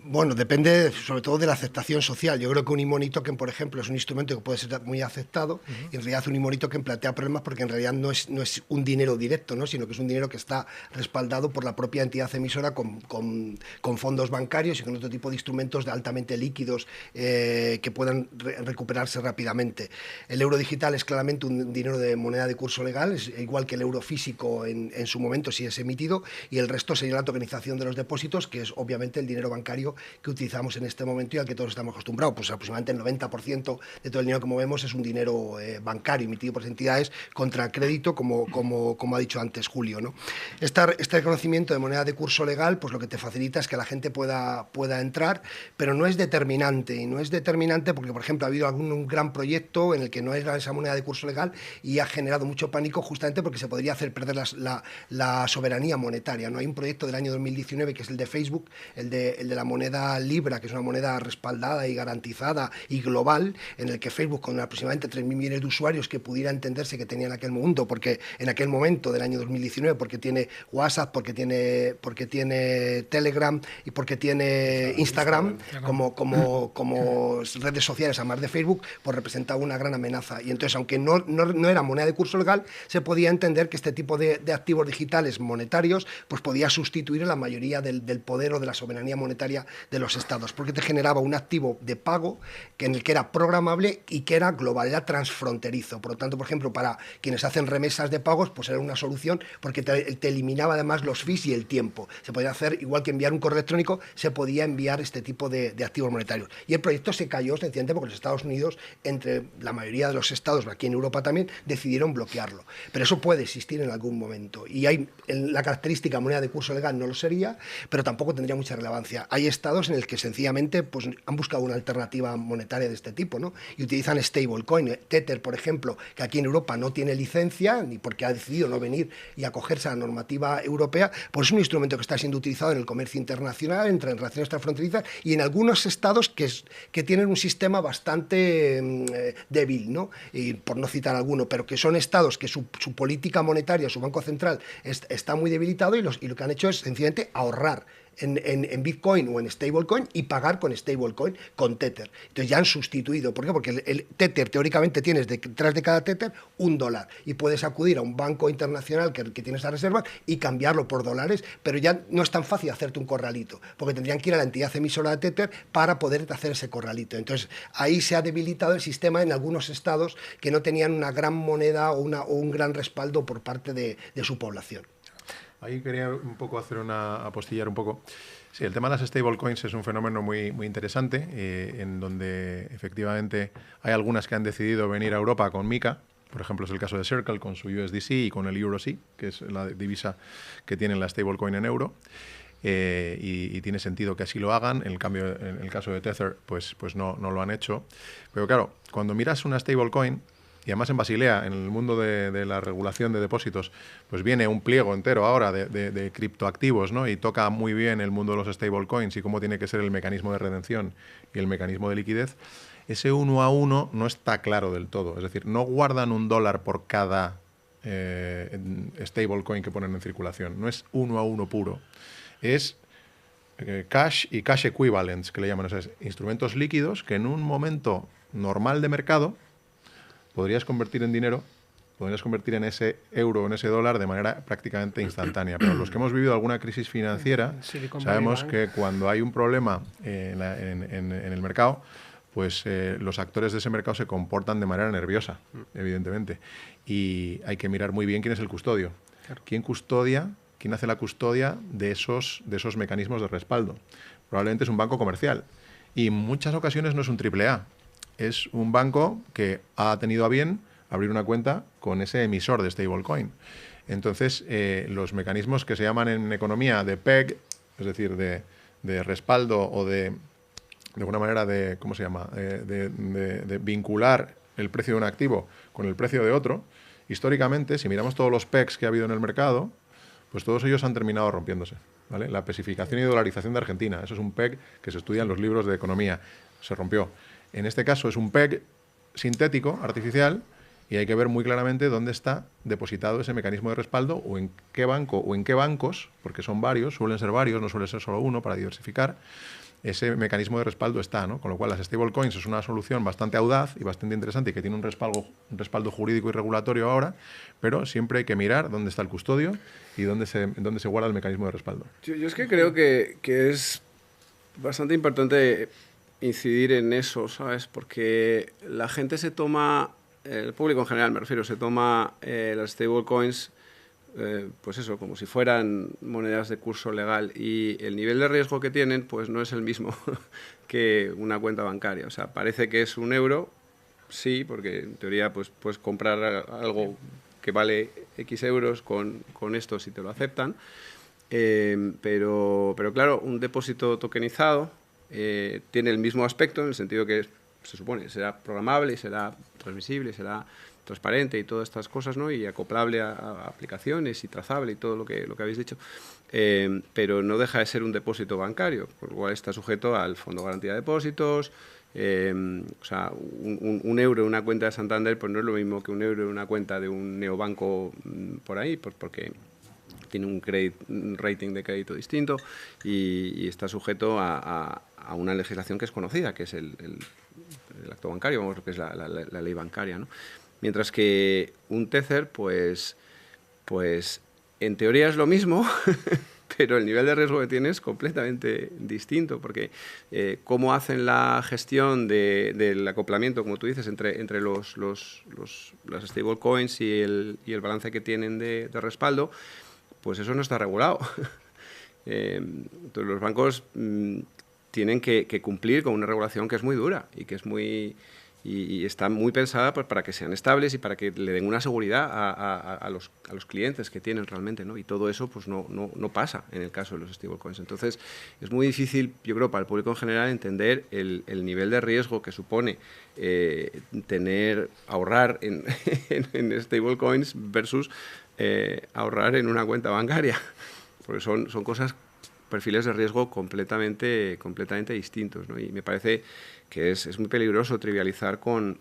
B: Bueno, depende sobre todo de la aceptación social. Yo creo que un e-money token, por ejemplo, es un instrumento que puede ser muy aceptado y en realidad un e-money token plantea problemas porque en realidad no es un dinero directo, ¿no? Sino que es un dinero que está respaldado por la propia entidad emisora con fondos bancarios y con otro tipo de instrumentos altamente líquidos que puedan recuperarse rápidamente. El euro digital es claramente un dinero de moneda de curso legal, es igual que el euro físico en su momento si es emitido, y el resto sería la tokenización de los depósitos, que es obviamente el dinero bancario que utilizamos en este momento y al que todos estamos acostumbrados. Pues aproximadamente el 90% de todo el dinero que movemos es un dinero bancario emitido por entidades contra crédito, como ha dicho antes Julio, ¿no? Este reconocimiento de moneda de curso legal, pues lo que te facilita es que la gente pueda entrar, pero no es determinante. Y no es determinante porque, por ejemplo, ha habido algún gran proyecto en el que no era esa moneda de curso legal y ha generado mucho pánico justamente porque se podría hacer perder la soberanía monetaria, ¿no? Hay un proyecto del año 2019 que es el de Facebook, el de el de la moneda Libra, que es una moneda respaldada y garantizada y global, en el que Facebook, con aproximadamente 3.000 millones de usuarios, que pudiera entenderse que tenía en aquel momento del año 2019, porque tiene WhatsApp, porque tiene Telegram y porque tiene Instagram como redes sociales, además de Facebook, pues representaba una gran amenaza. Y entonces, aunque no era moneda de curso legal, se podía entender que este tipo de activos digitales monetarios pues podía sustituir a la mayoría del poder o de la soberanía monetaria de los estados, porque te generaba un activo de pago en el que era programable y que era global, era transfronterizo. Por lo tanto, por ejemplo, para quienes hacen remesas de pagos, pues era una solución porque te eliminaba además los fees y el tiempo. Se podía hacer, igual que enviar un correo electrónico, se podía enviar este tipo de activos monetarios. Y el proyecto se cayó sencillamente porque los Estados Unidos, entre la mayoría de los estados, aquí en Europa también, decidieron bloquearlo. Pero eso puede existir en algún momento. Y hay la característica moneda de curso legal no lo sería, pero tampoco tendría mucha relevancia. Hay estados en los que sencillamente pues, han buscado una alternativa monetaria de este tipo, ¿no? Y utilizan stablecoin. Tether, por ejemplo, que aquí en Europa no tiene licencia, ni porque ha decidido no venir y acogerse a la normativa europea, pues es un instrumento que está siendo utilizado en el comercio internacional, en relaciones transfronterizas y en algunos estados que tienen un sistema bastante débil, ¿no? Y por no citar alguno, pero que son estados que su política monetaria, su banco central está muy debilitado y lo que han hecho es sencillamente ahorrar en Bitcoin o en stablecoin y pagar con stablecoin, con Tether. Entonces ya han sustituido. ¿Por qué? Porque el Tether, teóricamente tienes detrás de cada Tether $1 y puedes acudir a un banco internacional que tiene esa reserva y cambiarlo por dólares, pero ya no es tan fácil hacerte un corralito, porque tendrían que ir a la entidad emisora de Tether para poder hacer ese corralito. Entonces ahí se ha debilitado el sistema en algunos estados que no tenían una gran moneda o un gran respaldo por parte de su población.
D: Ahí quería un poco apostillar un poco. Sí, el tema de las stablecoins es un fenómeno muy, muy interesante, en donde efectivamente hay algunas que han decidido venir a Europa con MiCA. Por ejemplo, es el caso de Circle con su USDC y con el EuroC, que es la divisa que tiene la stablecoin en euro. Y tiene sentido que así lo hagan. En el caso de Tether, pues no lo han hecho. Pero claro, cuando miras una stablecoin, y además en Basilea, en el mundo de la regulación de depósitos, pues viene un pliego entero ahora de criptoactivos, ¿no? Y toca muy bien el mundo de los stablecoins y cómo tiene que ser el mecanismo de redención y el mecanismo de liquidez. Ese 1 a 1 no está claro del todo. Es decir, no guardan $1 por cada stablecoin que ponen en circulación. No es 1 a 1 puro. Es cash y cash equivalents, que le llaman. O sea, instrumentos líquidos que en un momento normal de mercado podrías convertir en dinero, podrías convertir en ese euro o en ese dólar de manera prácticamente instantánea. Pero los que hemos vivido alguna crisis financiera, sabemos que cuando hay un problema en el mercado, pues los actores de ese mercado se comportan de manera nerviosa, evidentemente. Y hay que mirar muy bien quién es el custodio. Claro. ¿Quién hace la custodia de esos mecanismos de respaldo? Probablemente es un banco comercial. Y en muchas ocasiones no es un AAA. Es un banco que ha tenido a bien abrir una cuenta con ese emisor de stablecoin. Entonces, los mecanismos que se llaman en economía de PEG, es decir, de respaldo o de alguna manera de, ¿cómo se llama?, de vincular el precio de un activo con el precio de otro, históricamente, si miramos todos los PEGs que ha habido en el mercado, pues todos ellos han terminado rompiéndose, ¿vale? La pesificación y dolarización de Argentina, eso es un PEG que se estudia en los libros de economía, se rompió. En este caso es un PEG sintético, artificial, y hay que ver muy claramente dónde está depositado ese mecanismo de respaldo o en qué banco o en qué bancos, porque son varios, suelen ser varios, no suele ser solo uno para diversificar, ese mecanismo de respaldo está, ¿no? Con lo cual las stablecoins es una solución bastante audaz y bastante interesante y que tiene un respaldo jurídico y regulatorio ahora, pero siempre hay que mirar dónde está el custodio y dónde se guarda el mecanismo de respaldo.
C: Yo es que creo que es bastante importante incidir en eso, ¿sabes? Porque la gente se toma, el público en general me refiero, se toma las stablecoins pues eso, como si fueran monedas de curso legal y el nivel de riesgo que tienen pues no es el mismo que una cuenta bancaria. O sea, parece que es un euro, sí, porque en teoría pues puedes comprar algo que vale X euros con esto si te lo aceptan, pero claro, un depósito tokenizado tiene el mismo aspecto en el sentido que se supone será programable y será transmisible, será transparente y todas estas cosas, ¿no? Y acoplable a aplicaciones y trazable y todo lo que habéis dicho, pero no deja de ser un depósito bancario, por lo cual está sujeto al Fondo de Garantía de Depósitos. O sea, un euro en una cuenta de Santander pues no es lo mismo que un euro en una cuenta de un neobanco por ahí, pues porque tiene un rating de crédito distinto y está sujeto a una legislación que es conocida, que es el acto bancario, vamos, lo que es la ley bancaria, ¿no? Mientras que un Tether, pues en teoría es lo mismo, pero el nivel de riesgo que tiene es completamente distinto, porque cómo hacen la gestión del acoplamiento, como tú dices, entre las stablecoins y el balance que tienen de respaldo, pues eso no está regulado. Entonces los bancos tienen que cumplir con una regulación que es muy dura y que es y está muy pensada pues, para que sean estables y para que le den una seguridad a los clientes que tienen realmente, ¿no? Y todo eso pues no pasa en el caso de los stablecoins. Entonces es muy difícil, yo creo, para el público en general entender el nivel de riesgo que supone ahorrar en stablecoins versus ahorrar en una cuenta bancaria, porque son cosas, perfiles de riesgo completamente distintos, ¿no? Y me parece que es muy peligroso trivializar con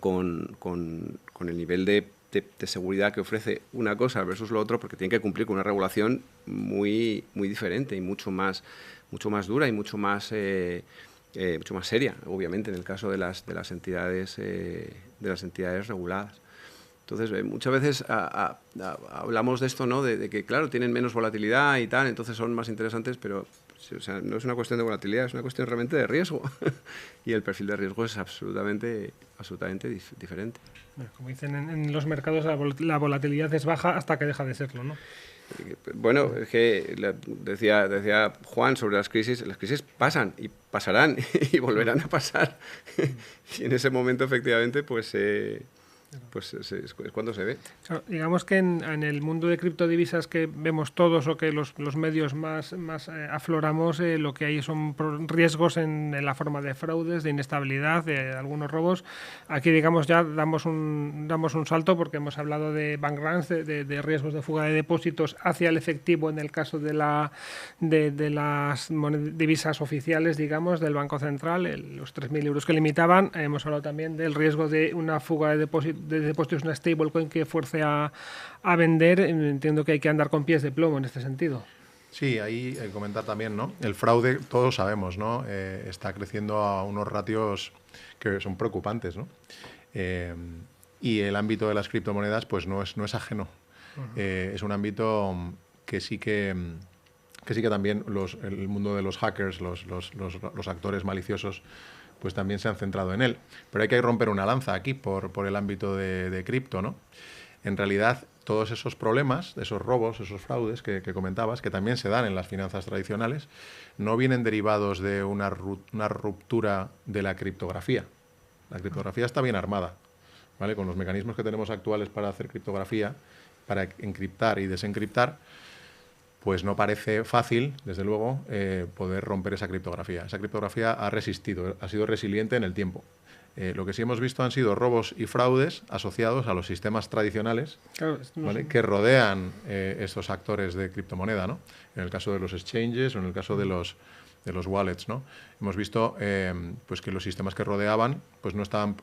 C: el nivel de seguridad que ofrece una cosa versus lo otro, porque tiene que cumplir con una regulación muy diferente y mucho más dura y mucho más seria, obviamente, en el caso de las entidades reguladas. Entonces, muchas veces hablamos de esto, ¿no? De que, claro, tienen menos volatilidad y tal, entonces son más interesantes, pero o sea, no es una cuestión de volatilidad, es una cuestión realmente de riesgo. Y el perfil de riesgo es absolutamente diferente.
A: Como dicen en los mercados, la volatilidad es baja hasta que deja de serlo, ¿no?
C: Bueno, es que decía Juan sobre las crisis pasan y pasarán y volverán a pasar. Y en ese momento, efectivamente, pues es cuando se ve.
A: Claro, digamos que en el mundo de criptodivisas que vemos todos o que los medios más afloramos, lo que hay son riesgos en la forma de fraudes, de inestabilidad, de algunos robos. Aquí, digamos, ya damos un salto porque hemos hablado de bank runs, de riesgos de fuga de depósitos hacia el efectivo en el caso de las divisas oficiales, digamos, del Banco Central, los 3.000 euros que limitaban. Hemos hablado también del riesgo de una fuga de depósitos, una stablecoin que fuerce a vender. Entiendo que hay que andar con pies de plomo en este sentido.
D: Sí, ahí hay que comentar también, ¿no? El fraude, todos sabemos, ¿no? Está creciendo a unos ratios que son preocupantes, ¿no? Y el ámbito de las criptomonedas, pues no es ajeno. Uh-huh. Es un ámbito que sí que también el mundo de los hackers, los actores maliciosos, pues también se han centrado en él. Pero hay que romper una lanza aquí por el ámbito de cripto, ¿no? En realidad, todos esos problemas, esos robos, esos fraudes que comentabas, que también se dan en las finanzas tradicionales, no vienen derivados de una ruptura de la criptografía. La criptografía está bien armada, ¿vale? Con los mecanismos que tenemos actuales para hacer criptografía, para encriptar y desencriptar, pues no parece fácil, desde luego, poder romper esa criptografía. Esa criptografía ha resistido, ha sido resiliente en el tiempo. Lo que sí hemos visto han sido robos y fraudes asociados a los sistemas tradicionales, claro, ¿vale? Que rodean estos actores de criptomoneda, ¿no? En el caso de los exchanges o en el caso de los wallets, ¿no? Hemos visto pues que los sistemas que rodeaban pues no estaban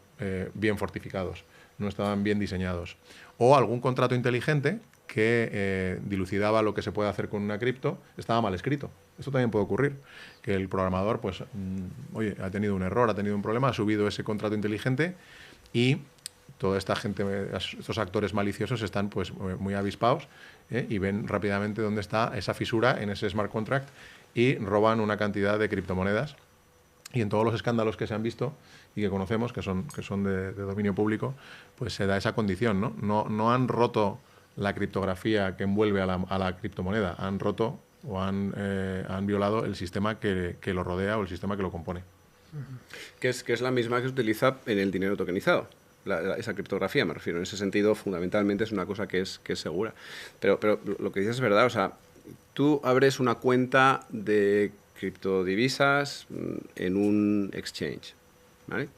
D: bien fortificados, no estaban bien diseñados. O algún contrato inteligente que dilucidaba lo que se puede hacer con una cripto, estaba mal escrito. Esto también puede ocurrir, que el programador, pues, oye, ha tenido un error, ha tenido un problema, ha subido ese contrato inteligente y toda esta gente, estos actores maliciosos están pues muy avispados y ven rápidamente dónde está esa fisura en ese smart contract y roban una cantidad de criptomonedas. Y en todos los escándalos que se han visto y que conocemos, que son de dominio público, pues se da esa condición, ¿no? No han roto la criptografía que envuelve a la criptomoneda, han roto o han violado el sistema que lo rodea o el sistema que lo compone.
C: Que es la misma que se utiliza en el dinero tokenizado. Esa criptografía, me refiero. En ese sentido, fundamentalmente es una cosa que es segura. Pero lo que dices es verdad. O sea, tú abres una cuenta de criptodivisas en un exchange, ¿vale?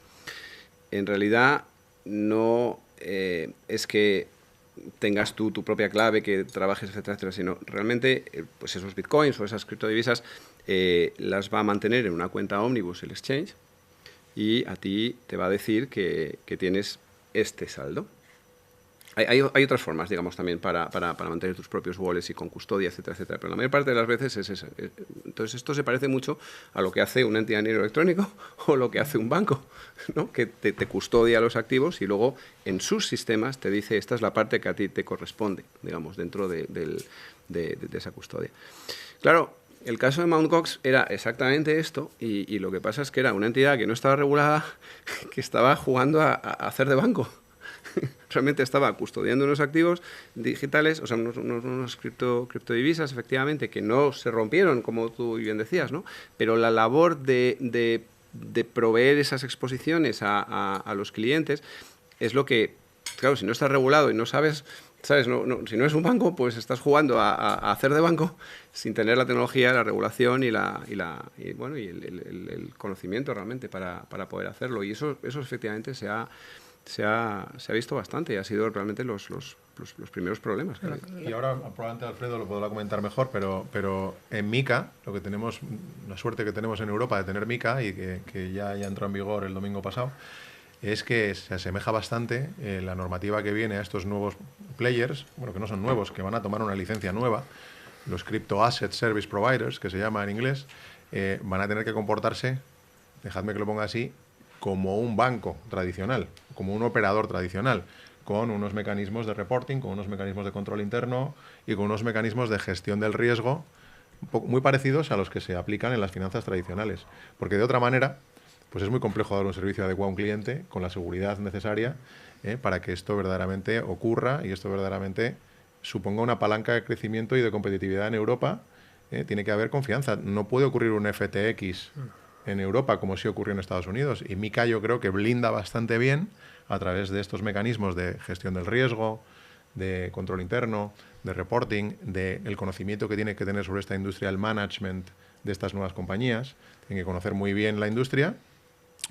C: En realidad no es que tengas tú tu propia clave, que trabajes, etcétera, etcétera, sino realmente pues esos bitcoins o esas criptodivisas las va a mantener en una cuenta Omnibus el exchange y a ti te va a decir que tienes este saldo. Hay otras formas, digamos, también para mantener tus propios wallets y con custodia, etcétera, etcétera, pero la mayor parte de las veces es esa. Entonces, esto se parece mucho a lo que hace una entidad de dinero electrónico o lo que hace un banco, ¿no? Que te custodia los activos y luego en sus sistemas te dice esta es la parte que a ti te corresponde, digamos, dentro de esa custodia. Claro, el caso de Mt. Gox era exactamente esto y lo que pasa es que era una entidad que no estaba regulada, que estaba jugando a hacer de banco. Realmente estaba custodiando unos activos digitales, o sea, unos criptodivisas, efectivamente, que no se rompieron, como tú bien decías, ¿no? Pero la labor de proveer esas exposiciones a los clientes es lo que, claro, si no está regulado y no sabes, si no es un banco, pues estás jugando a hacer de banco sin tener la tecnología, la regulación y el conocimiento realmente para poder hacerlo. Y eso efectivamente se ha visto bastante y ha sido realmente los primeros problemas.
D: Y ahora probablemente Alfredo lo podrá comentar mejor, pero en MiCA, lo que tenemos, la suerte que tenemos en Europa de tener MiCA y que ya entró en vigor el domingo pasado, es que se asemeja bastante la normativa que viene a estos nuevos players, bueno, que no son nuevos, que van a tomar una licencia nueva, los Crypto Asset Service Providers, que se llama en inglés, van a tener que comportarse, dejadme que lo ponga así, como un banco tradicional, como un operador tradicional, con unos mecanismos de reporting, con unos mecanismos de control interno y con unos mecanismos de gestión del riesgo muy parecidos a los que se aplican en las finanzas tradicionales. Porque de otra manera, pues es muy complejo dar un servicio adecuado a un cliente con la seguridad necesaria para que esto verdaderamente ocurra y esto verdaderamente suponga una palanca de crecimiento y de competitividad en Europa. Tiene que haber confianza. No puede ocurrir un FTX en Europa como sí ocurrió en Estados Unidos. Y MiCA yo creo que blinda bastante bien a través de estos mecanismos de gestión del riesgo, de control interno, de reporting, del conocimiento que tiene que tener sobre esta industria el management de estas nuevas compañías. Tienen que conocer muy bien la industria,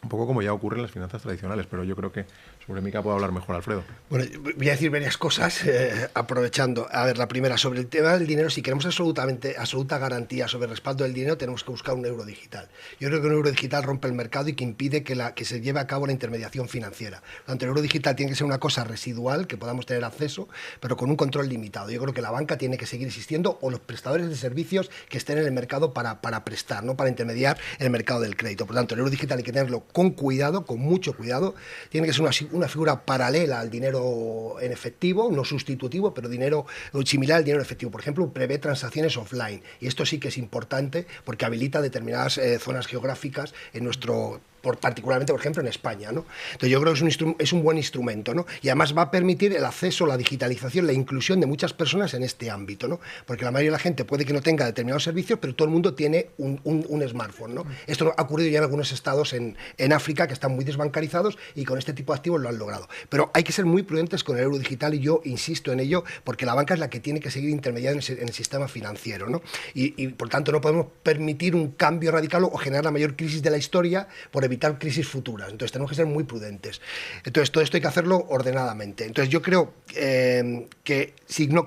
D: un poco como ya ocurre en las finanzas tradicionales, pero yo creo que sobre MiCA puede hablar mejor Alfredo.
B: Bueno, voy a decir varias cosas aprovechando. A ver, la primera, sobre el tema del dinero, si queremos absoluta garantía sobre el respaldo del dinero, tenemos que buscar un euro digital. Yo creo que un euro digital rompe el mercado y que impide que se lleve a cabo la intermediación financiera. Por lo tanto, el euro digital tiene que ser una cosa residual, que podamos tener acceso, pero con un control limitado. Yo creo que la banca tiene que seguir existiendo o los prestadores de servicios que estén en el mercado para prestar, no para intermediar el mercado del crédito. Por lo tanto, el euro digital hay que tenerlo con cuidado, con mucho cuidado. Tiene que ser una figura paralela al dinero en efectivo, no sustitutivo, pero dinero similar al dinero en efectivo. Por ejemplo, prevé transacciones offline. Y esto sí que es importante porque habilita determinadas zonas geográficas en nuestro... particularmente, por ejemplo, en España, ¿no? Entonces yo creo que es un buen instrumento, ¿no? Y además va a permitir el acceso, la digitalización, la inclusión de muchas personas en este ámbito, ¿no? Porque la mayoría de la gente puede que no tenga determinados servicios, pero todo el mundo tiene un smartphone, ¿no? Esto ha ocurrido ya en algunos estados en África que están muy desbancarizados y con este tipo de activos lo han logrado. Pero hay que ser muy prudentes con el euro digital y yo insisto en ello porque la banca es la que tiene que seguir intermediando en el sistema financiero, ¿no? Y por tanto no podemos permitir un cambio radical o generar la mayor crisis de la historia por evitar crisis futuras. Entonces tenemos que ser muy prudentes. Entonces todo esto hay que hacerlo ordenadamente. Entonces yo creo que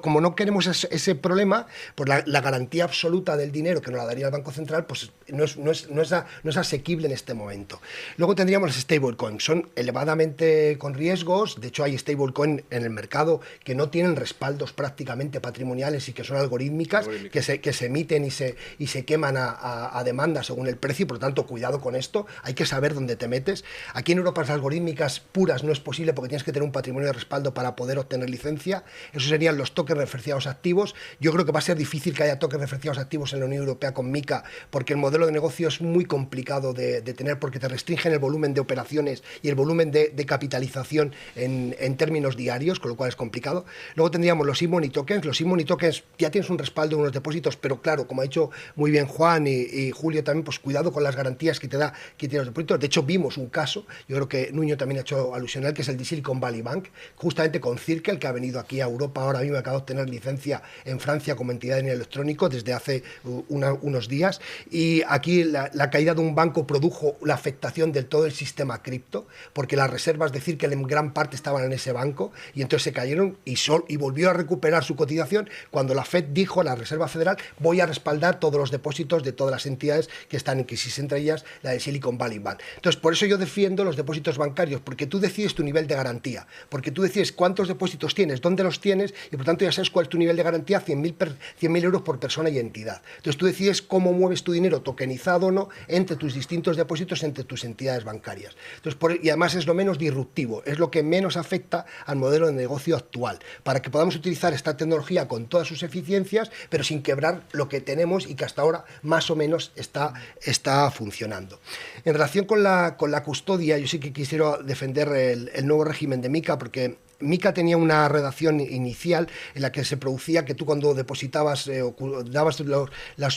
B: como no queremos ese problema, pues la garantía absoluta del dinero que nos la daría el Banco Central pues no es asequible en este momento. Luego tendríamos las stablecoins. Son elevadamente con riesgos. De hecho hay stablecoins en el mercado que no tienen respaldos prácticamente patrimoniales y que son algorítmicas, que se emiten y se queman a demanda según el precio. Por lo tanto, cuidado con esto. Hay que saber dónde te metes. Aquí en Europa las algorítmicas puras no es posible porque tienes que tener un patrimonio de respaldo para poder obtener licencia. Eso serían los tokens referenciados activos. Yo creo que va a ser difícil que haya tokens referenciados activos en la Unión Europea con MiCA porque el modelo de negocio es muy complicado de tener porque te restringen el volumen de operaciones y el volumen de capitalización en términos diarios, con lo cual es complicado. Luego tendríamos los e-money tokens. Los e-money tokens ya tienes un respaldo en unos depósitos, pero claro, como ha dicho muy bien Juan y Julio también, pues cuidado con las garantías que te da que tiene los depósitos. proyectos. De hecho, vimos un caso, yo creo que Nuño también ha hecho alusión a él, que es el de Silicon Valley Bank, justamente con Circle, que ha venido aquí a Europa ahora mismo, acaba de obtener licencia en Francia como entidad de dinero electrónico desde hace unos días. Y aquí la caída de un banco produjo la afectación de todo el sistema cripto, porque las reservas de Circle en gran parte estaban en ese banco, y entonces se cayeron y volvió a recuperar su cotización cuando la Fed dijo, la Reserva Federal, voy a respaldar todos los depósitos de todas las entidades que están en crisis, entre ellas la de Silicon Valley Bank. Entonces, por eso yo defiendo los depósitos bancarios, porque tú decides tu nivel de garantía, porque tú decides cuántos depósitos tienes, dónde los tienes, y por tanto ya sabes cuál es tu nivel de garantía, 100.000 euros por persona y entidad. Entonces tú decides cómo mueves tu dinero, tokenizado o no, entre tus distintos depósitos, entre tus entidades bancarias. Entonces, y además es lo menos disruptivo, es lo que menos afecta al modelo de negocio actual, para que podamos utilizar esta tecnología con todas sus eficiencias, pero sin quebrar lo que tenemos y que hasta ahora más o menos está funcionando. En relación con la custodia, yo sí que quisiera defender el nuevo régimen de MiCA, porque MiCA tenía una redacción inicial en la que se producía que tú cuando depositabas o dabas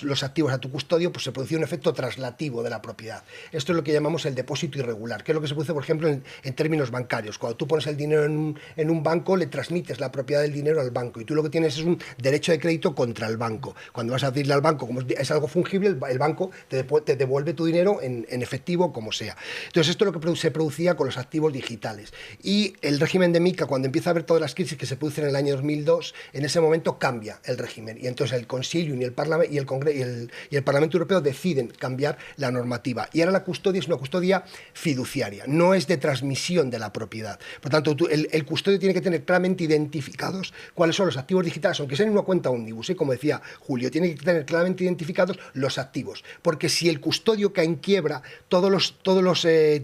B: los activos a tu custodio, pues se producía un efecto traslativo de la propiedad. Esto es lo que llamamos el depósito irregular, que es lo que se produce, por ejemplo, en términos bancarios. Cuando tú pones el dinero en un banco, le transmites la propiedad del dinero al banco y tú lo que tienes es un derecho de crédito contra el banco. Cuando vas a pedirle al banco, como es algo fungible, el banco te devuelve tu dinero en efectivo, como sea. Entonces, esto es lo que se producía con los activos digitales. Y el régimen de MiCA, cuando empieza a ver todas las crisis que se producen en el año 2002, en ese momento cambia el régimen y entonces el Consilium y el Parlamento y el Parlamento Europeo deciden cambiar la normativa. Y ahora la custodia es una custodia fiduciaria, no es de transmisión de la propiedad. Por tanto, el custodio tiene que tener claramente identificados cuáles son los activos digitales, aunque sea en una cuenta ómnibus, como decía Julio, tiene que tener claramente identificados los activos, porque si el custodio cae en quiebra, todos los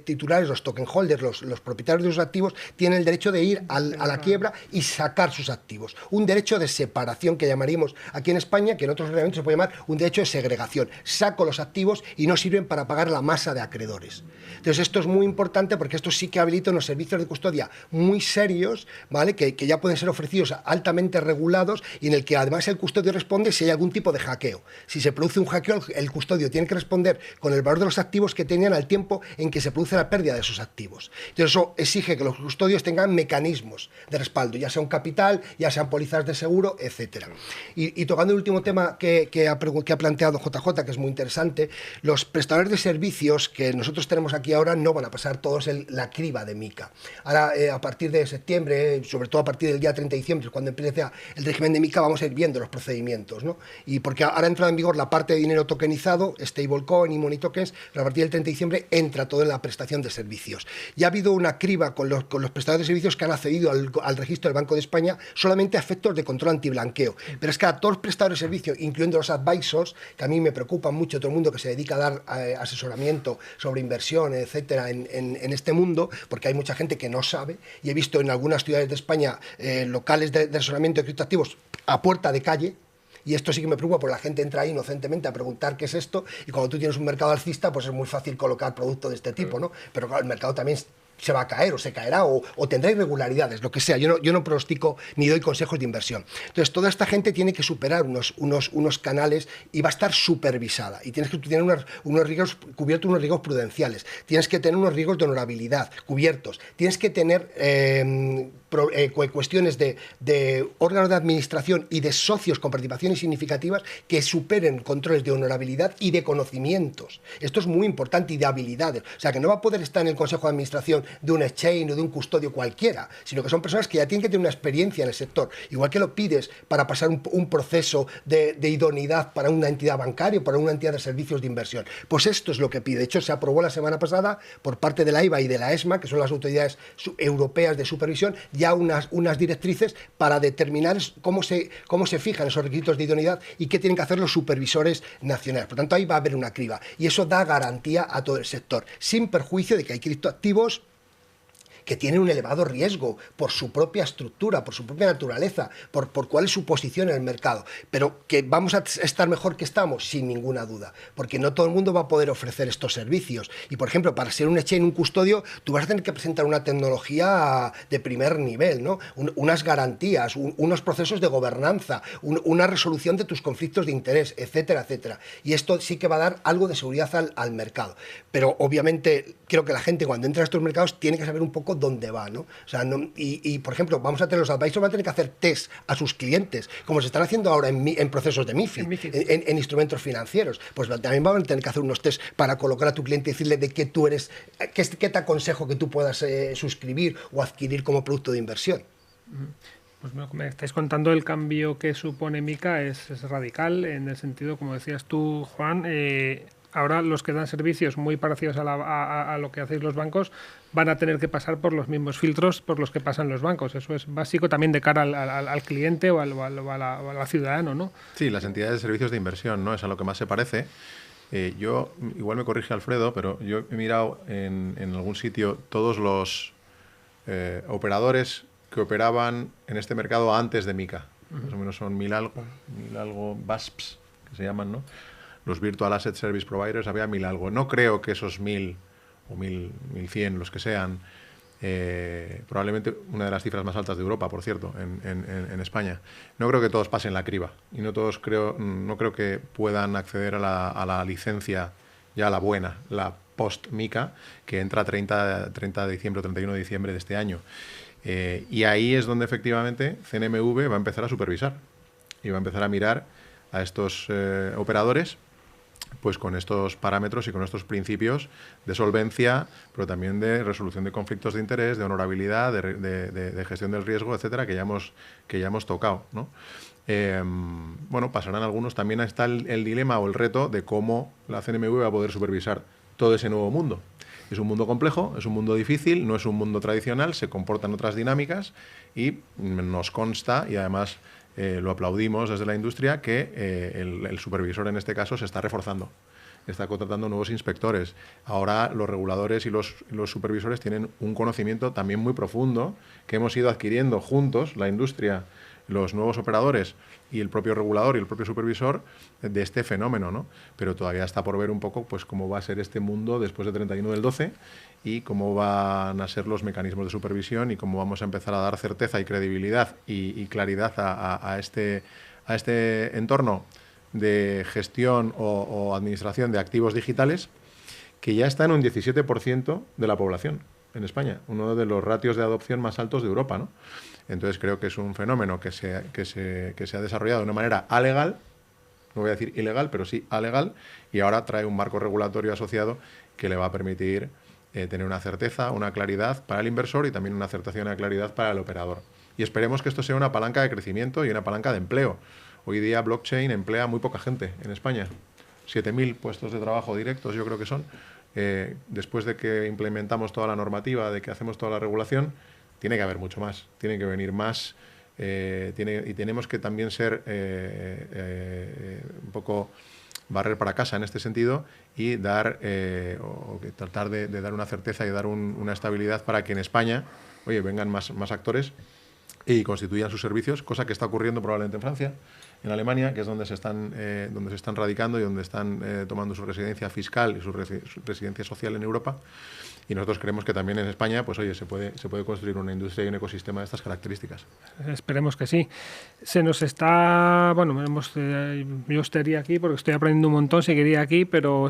B: titulares, los token holders, los propietarios de los activos, tienen el derecho de ir a la quiebra y sacar sus activos. Un derecho de separación que llamaríamos aquí en España, que en otros reglamentos se puede llamar un derecho de segregación. Saco los activos y no sirven para pagar la masa de acreedores. Entonces esto es muy importante porque esto sí que habilita unos servicios de custodia muy serios, ¿vale? Que ya pueden ser ofrecidos altamente regulados y en el que además el custodio responde si hay algún tipo de hackeo. Si se produce un hackeo, el custodio tiene que responder con el valor de los activos que tenían al tiempo en que se produce la pérdida de esos activos. Entonces eso exige que los custodios tengan mecanismos de respaldo, ya sea un capital, ya sean pólizas de seguro, etcétera. Y tocando el último tema que ha planteado JJ, que es muy interesante, los prestadores de servicios que nosotros tenemos aquí ahora no van a pasar todos la criba de MiCA. Ahora, a partir de septiembre, sobre todo a partir del día 30 de diciembre, cuando empiece el régimen de MiCA, vamos a ir viendo los procedimientos, ¿no? Y porque ahora entra en vigor la parte de dinero tokenizado, stablecoin y money tokens, pero a partir del 30 de diciembre entra todo en la prestación de servicios. Ya ha habido una criba con los prestadores de servicios que han accedido al registro del Banco de España solamente a efectos de control antiblanqueo. Pero es que a todos los prestadores de servicios, incluyendo los advisors, que a mí me preocupan mucho, todo el mundo que se dedica a dar asesoramiento sobre inversión, etcétera, en este mundo, porque hay mucha gente que no sabe, y he visto en algunas ciudades de España locales de asesoramiento de criptoactivos a puerta de calle. Y esto sí que me preocupa porque la gente entra ahí inocentemente a preguntar qué es esto y cuando tú tienes un mercado alcista pues es muy fácil colocar productos de este tipo, ¿no? Pero claro, el mercado también se va a caer o se caerá o tendrá irregularidades, lo que sea. Yo no pronostico ni doy consejos de inversión. Entonces, toda esta gente tiene que superar unos canales y va a estar supervisada. Y tienes que tener unos riesgos cubiertos, unos riesgos prudenciales. Tienes que tener unos riesgos de honorabilidad cubiertos. Tienes que tener cuestiones de órganos de administración y de socios con participaciones significativas que superen controles de honorabilidad y de conocimientos. Esto es muy importante y de habilidades. O sea, que no va a poder estar en el consejo de administración de un exchange o de un custodio cualquiera, sino que son personas que ya tienen que tener una experiencia en el sector. Igual que lo pides para pasar un proceso de idoneidad para una entidad bancaria o para una entidad de servicios de inversión. Pues esto es lo que pide. De hecho, se aprobó la semana pasada por parte de la IVA y de la ESMA, que son las autoridades europeas de supervisión, ya unas directrices para determinar cómo se fijan esos requisitos de idoneidad y qué tienen que hacer los supervisores nacionales. Por tanto, ahí va a haber una criba y eso da garantía a todo el sector, sin perjuicio de que hay criptoactivos que tienen un elevado riesgo por su propia estructura, por su propia naturaleza, por cuál es su posición en el mercado. Pero que vamos a estar mejor que estamos, sin ninguna duda, porque no todo el mundo va a poder ofrecer estos servicios. Y, por ejemplo, para ser un exchange, un custodio, tú vas a tener que presentar una tecnología de primer nivel, ¿no? Unas garantías, unos procesos de gobernanza, una resolución de tus conflictos de interés, etcétera, etcétera. Y esto sí que va a dar algo de seguridad al mercado. Pero, obviamente, creo que la gente cuando entra a estos mercados tiene que saber un poco dónde va, ¿no? O sea, por ejemplo, vamos a tener los advisors, van a tener que hacer test a sus clientes, como se están haciendo ahora en procesos de MiFID, en instrumentos financieros. Pues también van a tener que hacer unos test para colocar a tu cliente y decirle de qué tú eres, qué te aconsejo que tú puedas suscribir o adquirir como producto de inversión.
A: Pues me estáis contando el cambio que supone MiCA es radical, en el sentido, como decías tú, Juan, ahora los que dan servicios muy parecidos a lo que hacéis los bancos van a tener que pasar por los mismos filtros por los que pasan los bancos. Eso es básico también de cara al cliente o al ciudadano, ¿no?
D: Sí, las entidades de servicios de inversión, ¿no? Es a lo que más se parece. Yo, igual me corrige Alfredo, pero yo he mirado en algún sitio todos los operadores que operaban en este mercado antes de MiCA. Más o menos son mil algo VASPs, que se llaman, ¿no? Los Virtual Asset Service Providers, había 1000 algo. No creo que esos 1000 o 1100, los que sean, probablemente una de las cifras más altas de Europa, por cierto, en España. No creo que todos pasen la criba y no creo que puedan acceder a la licencia ya la buena, la post-MiCA, que entra 30 de diciembre o 31 de diciembre de este año. Y ahí es donde efectivamente CNMV va a empezar a supervisar y va a empezar a mirar a estos operadores pues con estos parámetros y con estos principios de solvencia, pero también de resolución de conflictos de interés, de honorabilidad, de gestión del riesgo, etcétera, que ya hemos tocado, ¿no? Bueno, pasarán algunos. También está el dilema o el reto de cómo la CNMV va a poder supervisar todo ese nuevo mundo. Es un mundo complejo, es un mundo difícil, no es un mundo tradicional, se comportan otras dinámicas y nos consta, y además lo aplaudimos desde la industria, que el supervisor en este caso se está reforzando. Está contratando nuevos inspectores. Ahora los reguladores y los supervisores tienen un conocimiento también muy profundo que hemos ido adquiriendo juntos, la industria, los nuevos operadores y el propio regulador y el propio supervisor, de este fenómeno, ¿no? Pero todavía está por ver un poco pues cómo va a ser este mundo después del 31 del 12 y cómo van a ser los mecanismos de supervisión y cómo vamos a empezar a dar certeza y credibilidad y claridad a este entorno de gestión o administración de activos digitales, que ya está en un 17% de la población en España, uno de los ratios de adopción más altos de Europa, ¿no? Entonces creo que es un fenómeno que se ha desarrollado de una manera alegal, no voy a decir ilegal, pero sí alegal, y ahora trae un marco regulatorio asociado que le va a permitir tener una certeza, una claridad para el inversor y también una acertación y una claridad para el operador. Y esperemos que esto sea una palanca de crecimiento y una palanca de empleo. Hoy día blockchain emplea muy poca gente en España. 7.000 puestos de trabajo directos yo creo que son. Después de que implementamos toda la normativa, de que hacemos toda la regulación, tiene que haber mucho más, tiene que venir más, y tenemos que también ser un poco barrer para casa en este sentido y tratar de dar una certeza y dar una estabilidad para que en España, oye, vengan más actores y constituyan sus servicios, cosa que está ocurriendo probablemente en Francia, en Alemania, que es donde se están radicando y donde están tomando su residencia fiscal y su residencia social en Europa. Y nosotros creemos que también en España, pues oye, se puede construir una industria y un ecosistema de estas características.
A: Esperemos que sí. Se nos está, bueno, yo estaría aquí porque estoy aprendiendo un montón, seguiría aquí, pero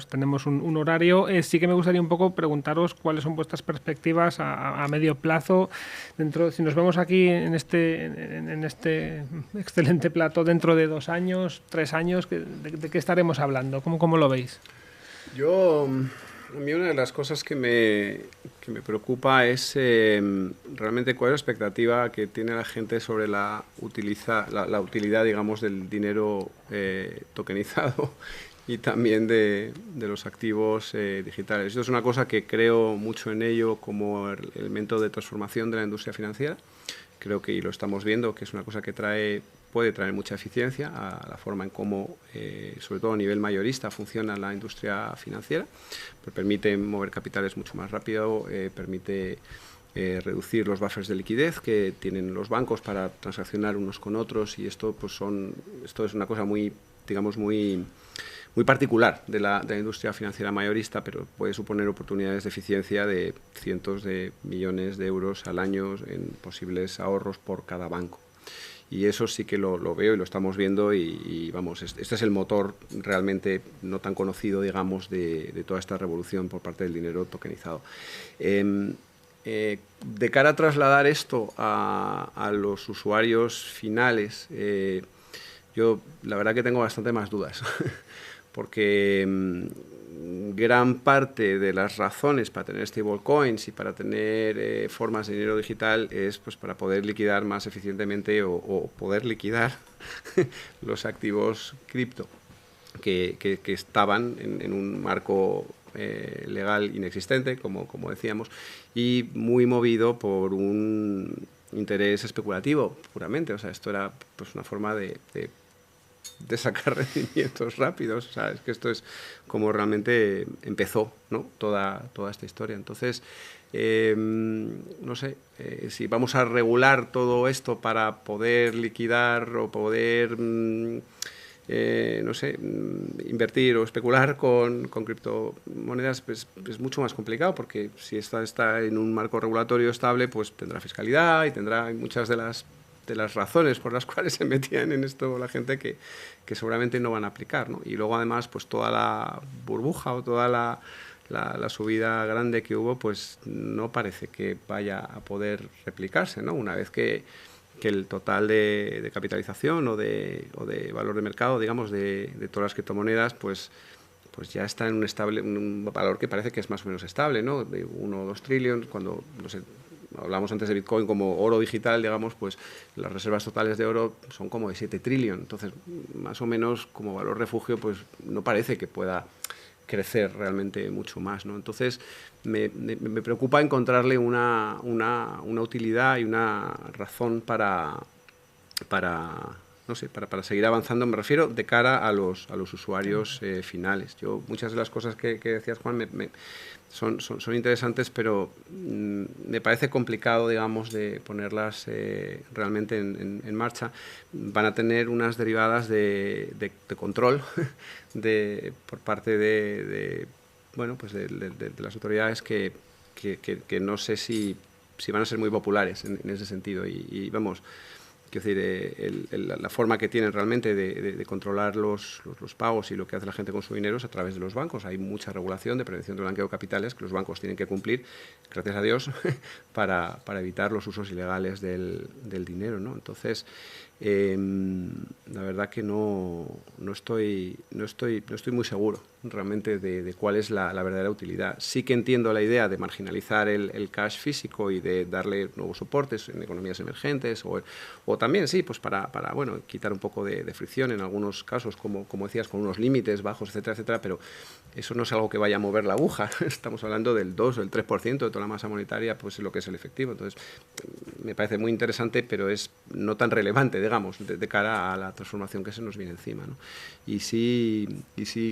A: tenemos un horario. Sí que me gustaría un poco preguntaros cuáles son vuestras perspectivas a medio plazo. Si nos vemos aquí en este excelente plato dentro de 2 años, 3 años, ¿de qué estaremos hablando? ¿Cómo lo veis?
C: A mí una de las cosas que me preocupa es realmente cuál es la expectativa que tiene la gente sobre la utilidad, digamos, del dinero tokenizado y también de los activos digitales. Esto es una cosa que creo mucho en ello como elemento de transformación de la industria financiera. Creo que, y lo estamos viendo, que es una cosa que trae puede traer mucha eficiencia a la forma en cómo, sobre todo a nivel mayorista, funciona la industria financiera, pues permite mover capitales mucho más rápido, permite reducir los buffers de liquidez que tienen los bancos para transaccionar unos con otros, y esto es una cosa muy, digamos, muy particular de la industria financiera mayorista, pero puede suponer oportunidades de eficiencia de cientos de millones de euros al año en posibles ahorros por cada banco. Y eso sí que lo veo y lo estamos viendo, y vamos, este es el motor realmente no tan conocido, digamos, de toda esta revolución por parte del dinero tokenizado. De cara a trasladar esto a los usuarios finales, yo la verdad que tengo bastante más dudas. Porque gran parte de las razones para tener stablecoins y para tener formas de dinero digital es pues para poder liquidar más eficientemente o poder liquidar los activos cripto que estaban en un marco legal inexistente, como decíamos, y muy movido por un interés especulativo puramente. O sea, esto era pues una forma de sacar rendimientos rápidos. O sea, es que esto es como realmente empezó, ¿no? toda esta historia. Entonces, no sé, si vamos a regular todo esto para poder liquidar o poder, no sé, invertir o especular con criptomonedas, pues es mucho más complicado, porque si está en un marco regulatorio estable, pues tendrá fiscalidad y tendrá muchas de las razones por las cuales se metían en esto la gente que seguramente no van a aplicar, ¿no? Y luego además pues toda la burbuja o toda la subida grande que hubo, pues no parece que vaya a poder replicarse, ¿no? Una vez que el total de capitalización o de valor de mercado, digamos, de todas las criptomonedas, pues ya está en un valor que parece que es más o menos estable, ¿no? De 1 o 2 trillones, cuando, no sé, hablamos antes de Bitcoin como oro digital, digamos, pues las reservas totales de oro son como de 7 trillones. Entonces, más o menos como valor refugio, pues no parece que pueda crecer realmente mucho más, ¿no? Entonces, me preocupa encontrarle una utilidad y una razón para no sé, para seguir avanzando. Me refiero de cara a los usuarios finales. Muchas de las cosas que decías, Juan, son interesantes, pero me parece complicado, digamos, de ponerlas realmente en marcha. Van a tener unas derivadas de control por parte de las autoridades que no sé si van a ser muy populares en ese sentido. Y vamos, quiero decir, la forma que tienen realmente de controlar los pagos y lo que hace la gente con su dinero es a través de los bancos. Hay mucha regulación de prevención de blanqueo de capitales que los bancos tienen que cumplir, gracias a Dios, para evitar los usos ilegales del dinero, ¿no? Entonces, la verdad que no estoy muy seguro realmente de cuál es la verdadera utilidad. Sí que entiendo la idea de marginalizar el cash físico y de darle nuevos soportes en economías emergentes, o también, sí, pues para bueno, quitar un poco de fricción en algunos casos, como decías, con unos límites bajos, etcétera, etcétera, pero eso no es algo que vaya a mover la aguja. Estamos hablando del 2 o el 3% de toda la masa monetaria, pues es lo que es el efectivo. Entonces, me parece muy interesante, pero es no tan relevante, digamos, de cara a la transformación que se nos viene encima, ¿no? Y sí,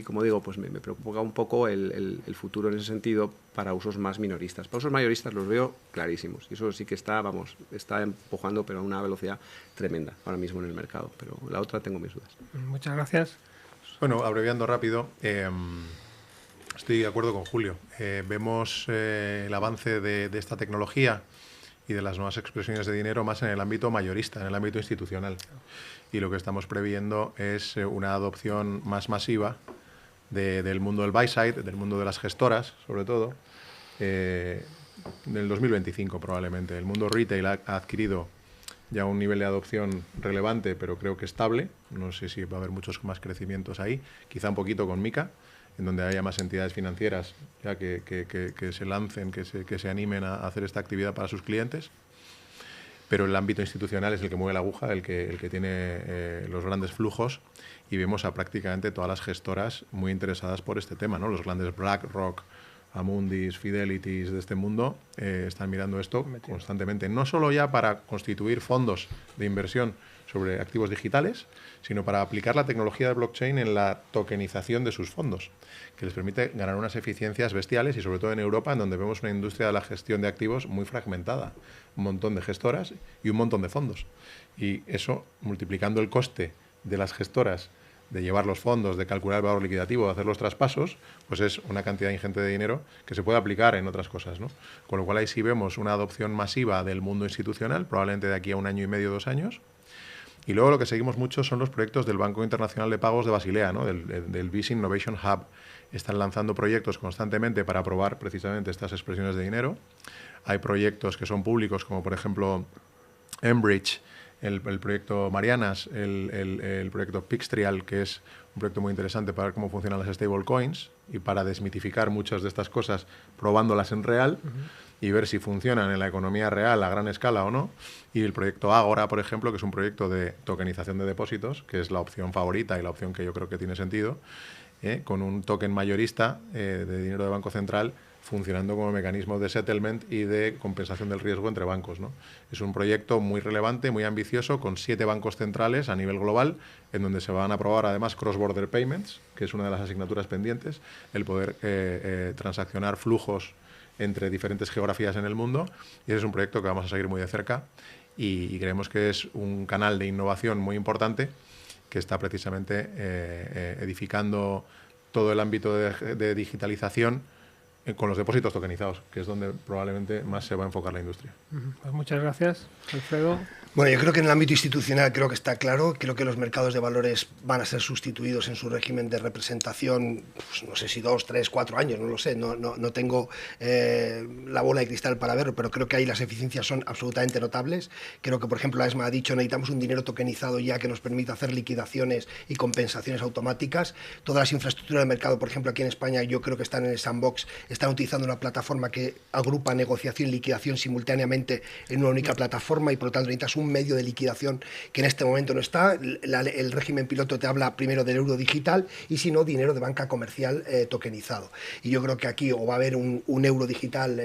C: como digo, pues me preocupa un poco el futuro en ese sentido para usos más minoristas. Para usos mayoristas los veo clarísimos, y eso sí que está empujando, pero a una velocidad tremenda ahora mismo en el mercado. Pero la otra tengo mis dudas.
A: Muchas gracias.
D: Bueno, abreviando rápido, estoy de acuerdo con Julio. Vemos el avance de esta tecnología y de las nuevas expresiones de dinero más en el ámbito mayorista, en el ámbito institucional. Y lo que estamos previendo es una adopción más masiva del mundo del buy-side, del mundo de las gestoras, sobre todo, en el 2025 probablemente. El mundo retail ha adquirido ya un nivel de adopción relevante, pero creo que estable. No sé si va a haber muchos más crecimientos ahí, quizá un poquito con MiCA, en donde haya más entidades financieras ya que se lancen, que se animen a hacer esta actividad para sus clientes. Pero el ámbito institucional es el que mueve la aguja, el que tiene los grandes flujos, y vemos a prácticamente todas las gestoras muy interesadas por este tema, ¿no? Los grandes BlackRock, Amundis, Fidelities de este mundo, están mirando esto constantemente. No solo ya para constituir fondos de inversión sobre activos digitales, sino para aplicar la tecnología de blockchain en la tokenización de sus fondos, que les permite ganar unas eficiencias bestiales y sobre todo en Europa, en donde vemos una industria de la gestión de activos muy fragmentada, un montón de gestoras y un montón de fondos. Y eso, multiplicando el coste de las gestoras de llevar los fondos, de calcular el valor liquidativo, de hacer los traspasos, pues es una cantidad ingente de dinero que se puede aplicar en otras cosas, ¿no? Con lo cual ahí sí vemos una adopción masiva del mundo institucional, probablemente de aquí a 1 año y medio, 2 años. Y luego lo que seguimos mucho son los proyectos del Banco Internacional de Pagos de Basilea, ¿no? del Visa Innovation Hub. Están lanzando proyectos constantemente para probar precisamente estas expresiones de dinero. Hay proyectos que son públicos, como por ejemplo Enbridge, el proyecto Marianas, el proyecto Pixtrial, que es un proyecto muy interesante para ver cómo funcionan las stablecoins y para desmitificar muchas de estas cosas probándolas en real y ver si funcionan en la economía real a gran escala o no. Y el proyecto Ágora, por ejemplo, que es un proyecto de tokenización de depósitos, que es la opción favorita y la opción que yo creo que tiene sentido, con un token mayorista de dinero de Banco Central funcionando como mecanismo de settlement y de compensación del riesgo entre bancos, ¿no? Es un proyecto muy relevante, muy ambicioso, con 7 bancos centrales a nivel global, en donde se van a aprobar además cross-border payments, que es una de las asignaturas pendientes, el poder transaccionar flujos entre diferentes geografías en el mundo, y ese es un proyecto que vamos a seguir muy de cerca y creemos que es un canal de innovación muy importante que está precisamente edificando todo el ámbito de digitalización con los depósitos tokenizados, que es donde probablemente más se va a enfocar la industria.
A: Pues muchas gracias, Alfredo.
B: Bueno, yo creo que en el ámbito institucional creo que está claro. Creo que los mercados de valores van a ser sustituidos en su régimen de representación, pues no sé si 2, 3, 4 años, no lo sé, no tengo la bola de cristal para verlo, pero creo que ahí las eficiencias son absolutamente notables. Creo que, por ejemplo, la ESMA ha dicho necesitamos un dinero tokenizado ya que nos permita hacer liquidaciones y compensaciones automáticas. Todas las infraestructuras de mercado, por ejemplo, aquí en España, yo creo que están en el sandbox, están utilizando una plataforma que agrupa negociación y liquidación simultáneamente en una única plataforma y por lo tanto necesitas un medio de liquidación que en este momento no está. El régimen piloto te habla primero del euro digital y si no, dinero de banca comercial tokenizado. Y yo creo que aquí o va a haber un euro digital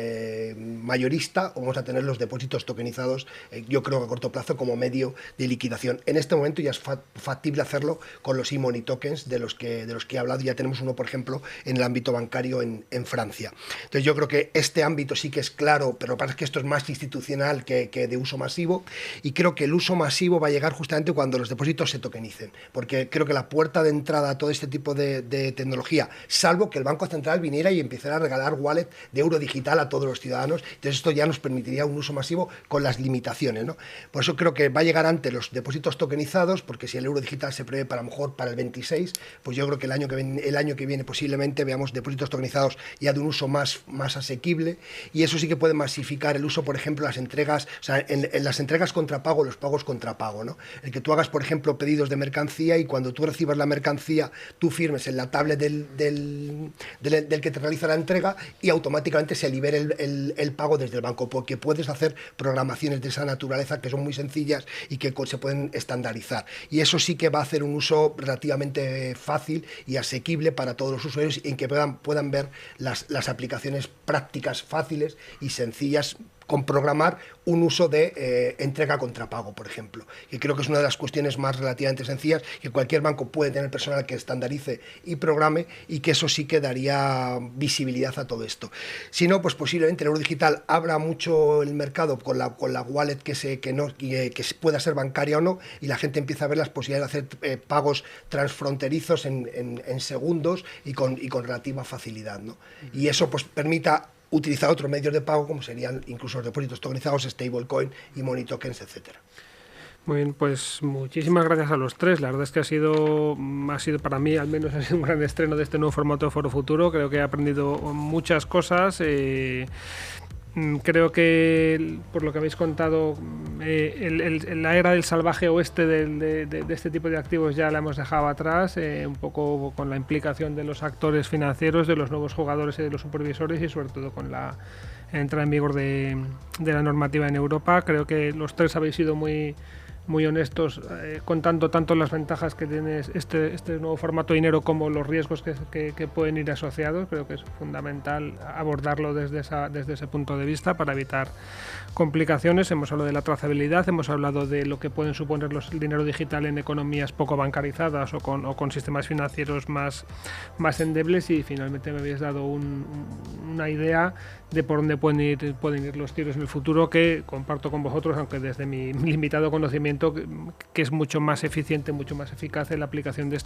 B: mayorista o vamos a tener los depósitos tokenizados, yo creo que a corto plazo como medio de liquidación. En este momento ya es factible hacerlo con los e-money tokens de los que he hablado. Ya tenemos uno, por ejemplo, en el ámbito bancario en Francia. Entonces yo creo que este ámbito sí que es claro, pero lo que pasa es que esto es más institucional que de uso masivo, y creo que el uso masivo va a llegar justamente cuando los depósitos se tokenicen, porque creo que la puerta de entrada a todo este tipo de tecnología, salvo que el Banco Central viniera y empezara a regalar wallet de euro digital a todos los ciudadanos, entonces esto ya nos permitiría un uso masivo con las limitaciones, ¿no? Por eso creo que va a llegar antes los depósitos tokenizados, porque si el euro digital se prevé para, a lo mejor para el 26, pues yo creo que el año que viene posiblemente veamos depósitos tokenizados ya de un uso más asequible, y eso sí que puede masificar el uso, por ejemplo, las entregas, o sea, en las entregas contra pago, los pagos contra pago, ¿no? El que tú hagas, por ejemplo, pedidos de mercancía y cuando tú recibas la mercancía, tú firmes en la tablet del que te realiza la entrega y automáticamente se libere el pago desde el banco, porque puedes hacer programaciones de esa naturaleza que son muy sencillas y que se pueden estandarizar. Y eso sí que va a hacer un uso relativamente fácil y asequible para todos los usuarios en que puedan ver las aplicaciones prácticas fáciles y sencillas con programar un uso de entrega contra pago, por ejemplo. Y creo que es una de las cuestiones más relativamente sencillas, que cualquier banco puede tener personal que estandarice y programe, y que eso sí que daría visibilidad a todo esto. Si no, pues posiblemente el euro digital abra mucho el mercado con la wallet que pueda ser bancaria o no, y la gente empieza a ver las posibilidades de hacer pagos transfronterizos en segundos y con relativa facilidad, ¿no? Y eso pues permita utilizar otros medios de pago, como serían incluso los depósitos tokenizados, stablecoin y money tokens, etcétera.
A: Muy bien, pues muchísimas gracias a los tres. La verdad es que ha sido para mí, al menos, ha sido un gran estreno de este nuevo formato de Foro Futuro. Creo que he aprendido muchas cosas. Creo que, por lo que habéis contado, la era del salvaje oeste de este tipo de activos ya la hemos dejado atrás, un poco con la implicación de los actores financieros, de los nuevos jugadores y de los supervisores, y sobre todo con la entrada en vigor de la normativa en Europa. Creo que los tres habéis sido muy muy honestos, contando tanto las ventajas que tiene este nuevo formato de dinero como los riesgos que pueden ir asociados. Creo que es fundamental abordarlo desde ese punto de vista para evitar complicaciones. Hemos hablado de la trazabilidad, hemos hablado de lo que pueden suponer el dinero digital en economías poco bancarizadas o con sistemas financieros más endebles, y finalmente me habéis dado una idea de por dónde pueden ir los tiros en el futuro, que comparto con vosotros, aunque desde mi limitado conocimiento, que es mucho más eficiente, mucho más eficaz en la aplicación de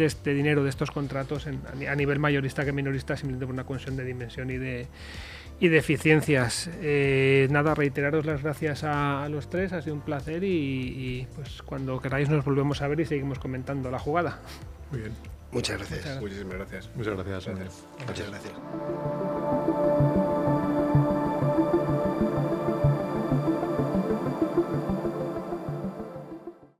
A: este dinero, de estos contratos a nivel mayorista que minorista, simplemente por una cuestión de dimensión y de eficiencias. Nada, reiteraros las gracias a los tres, ha sido un placer, y pues cuando queráis nos volvemos a ver y seguimos comentando la jugada.
D: Muy bien.
B: Muchas gracias.
C: Muchísimas gracias.
D: Muchas gracias.
B: Muchas gracias.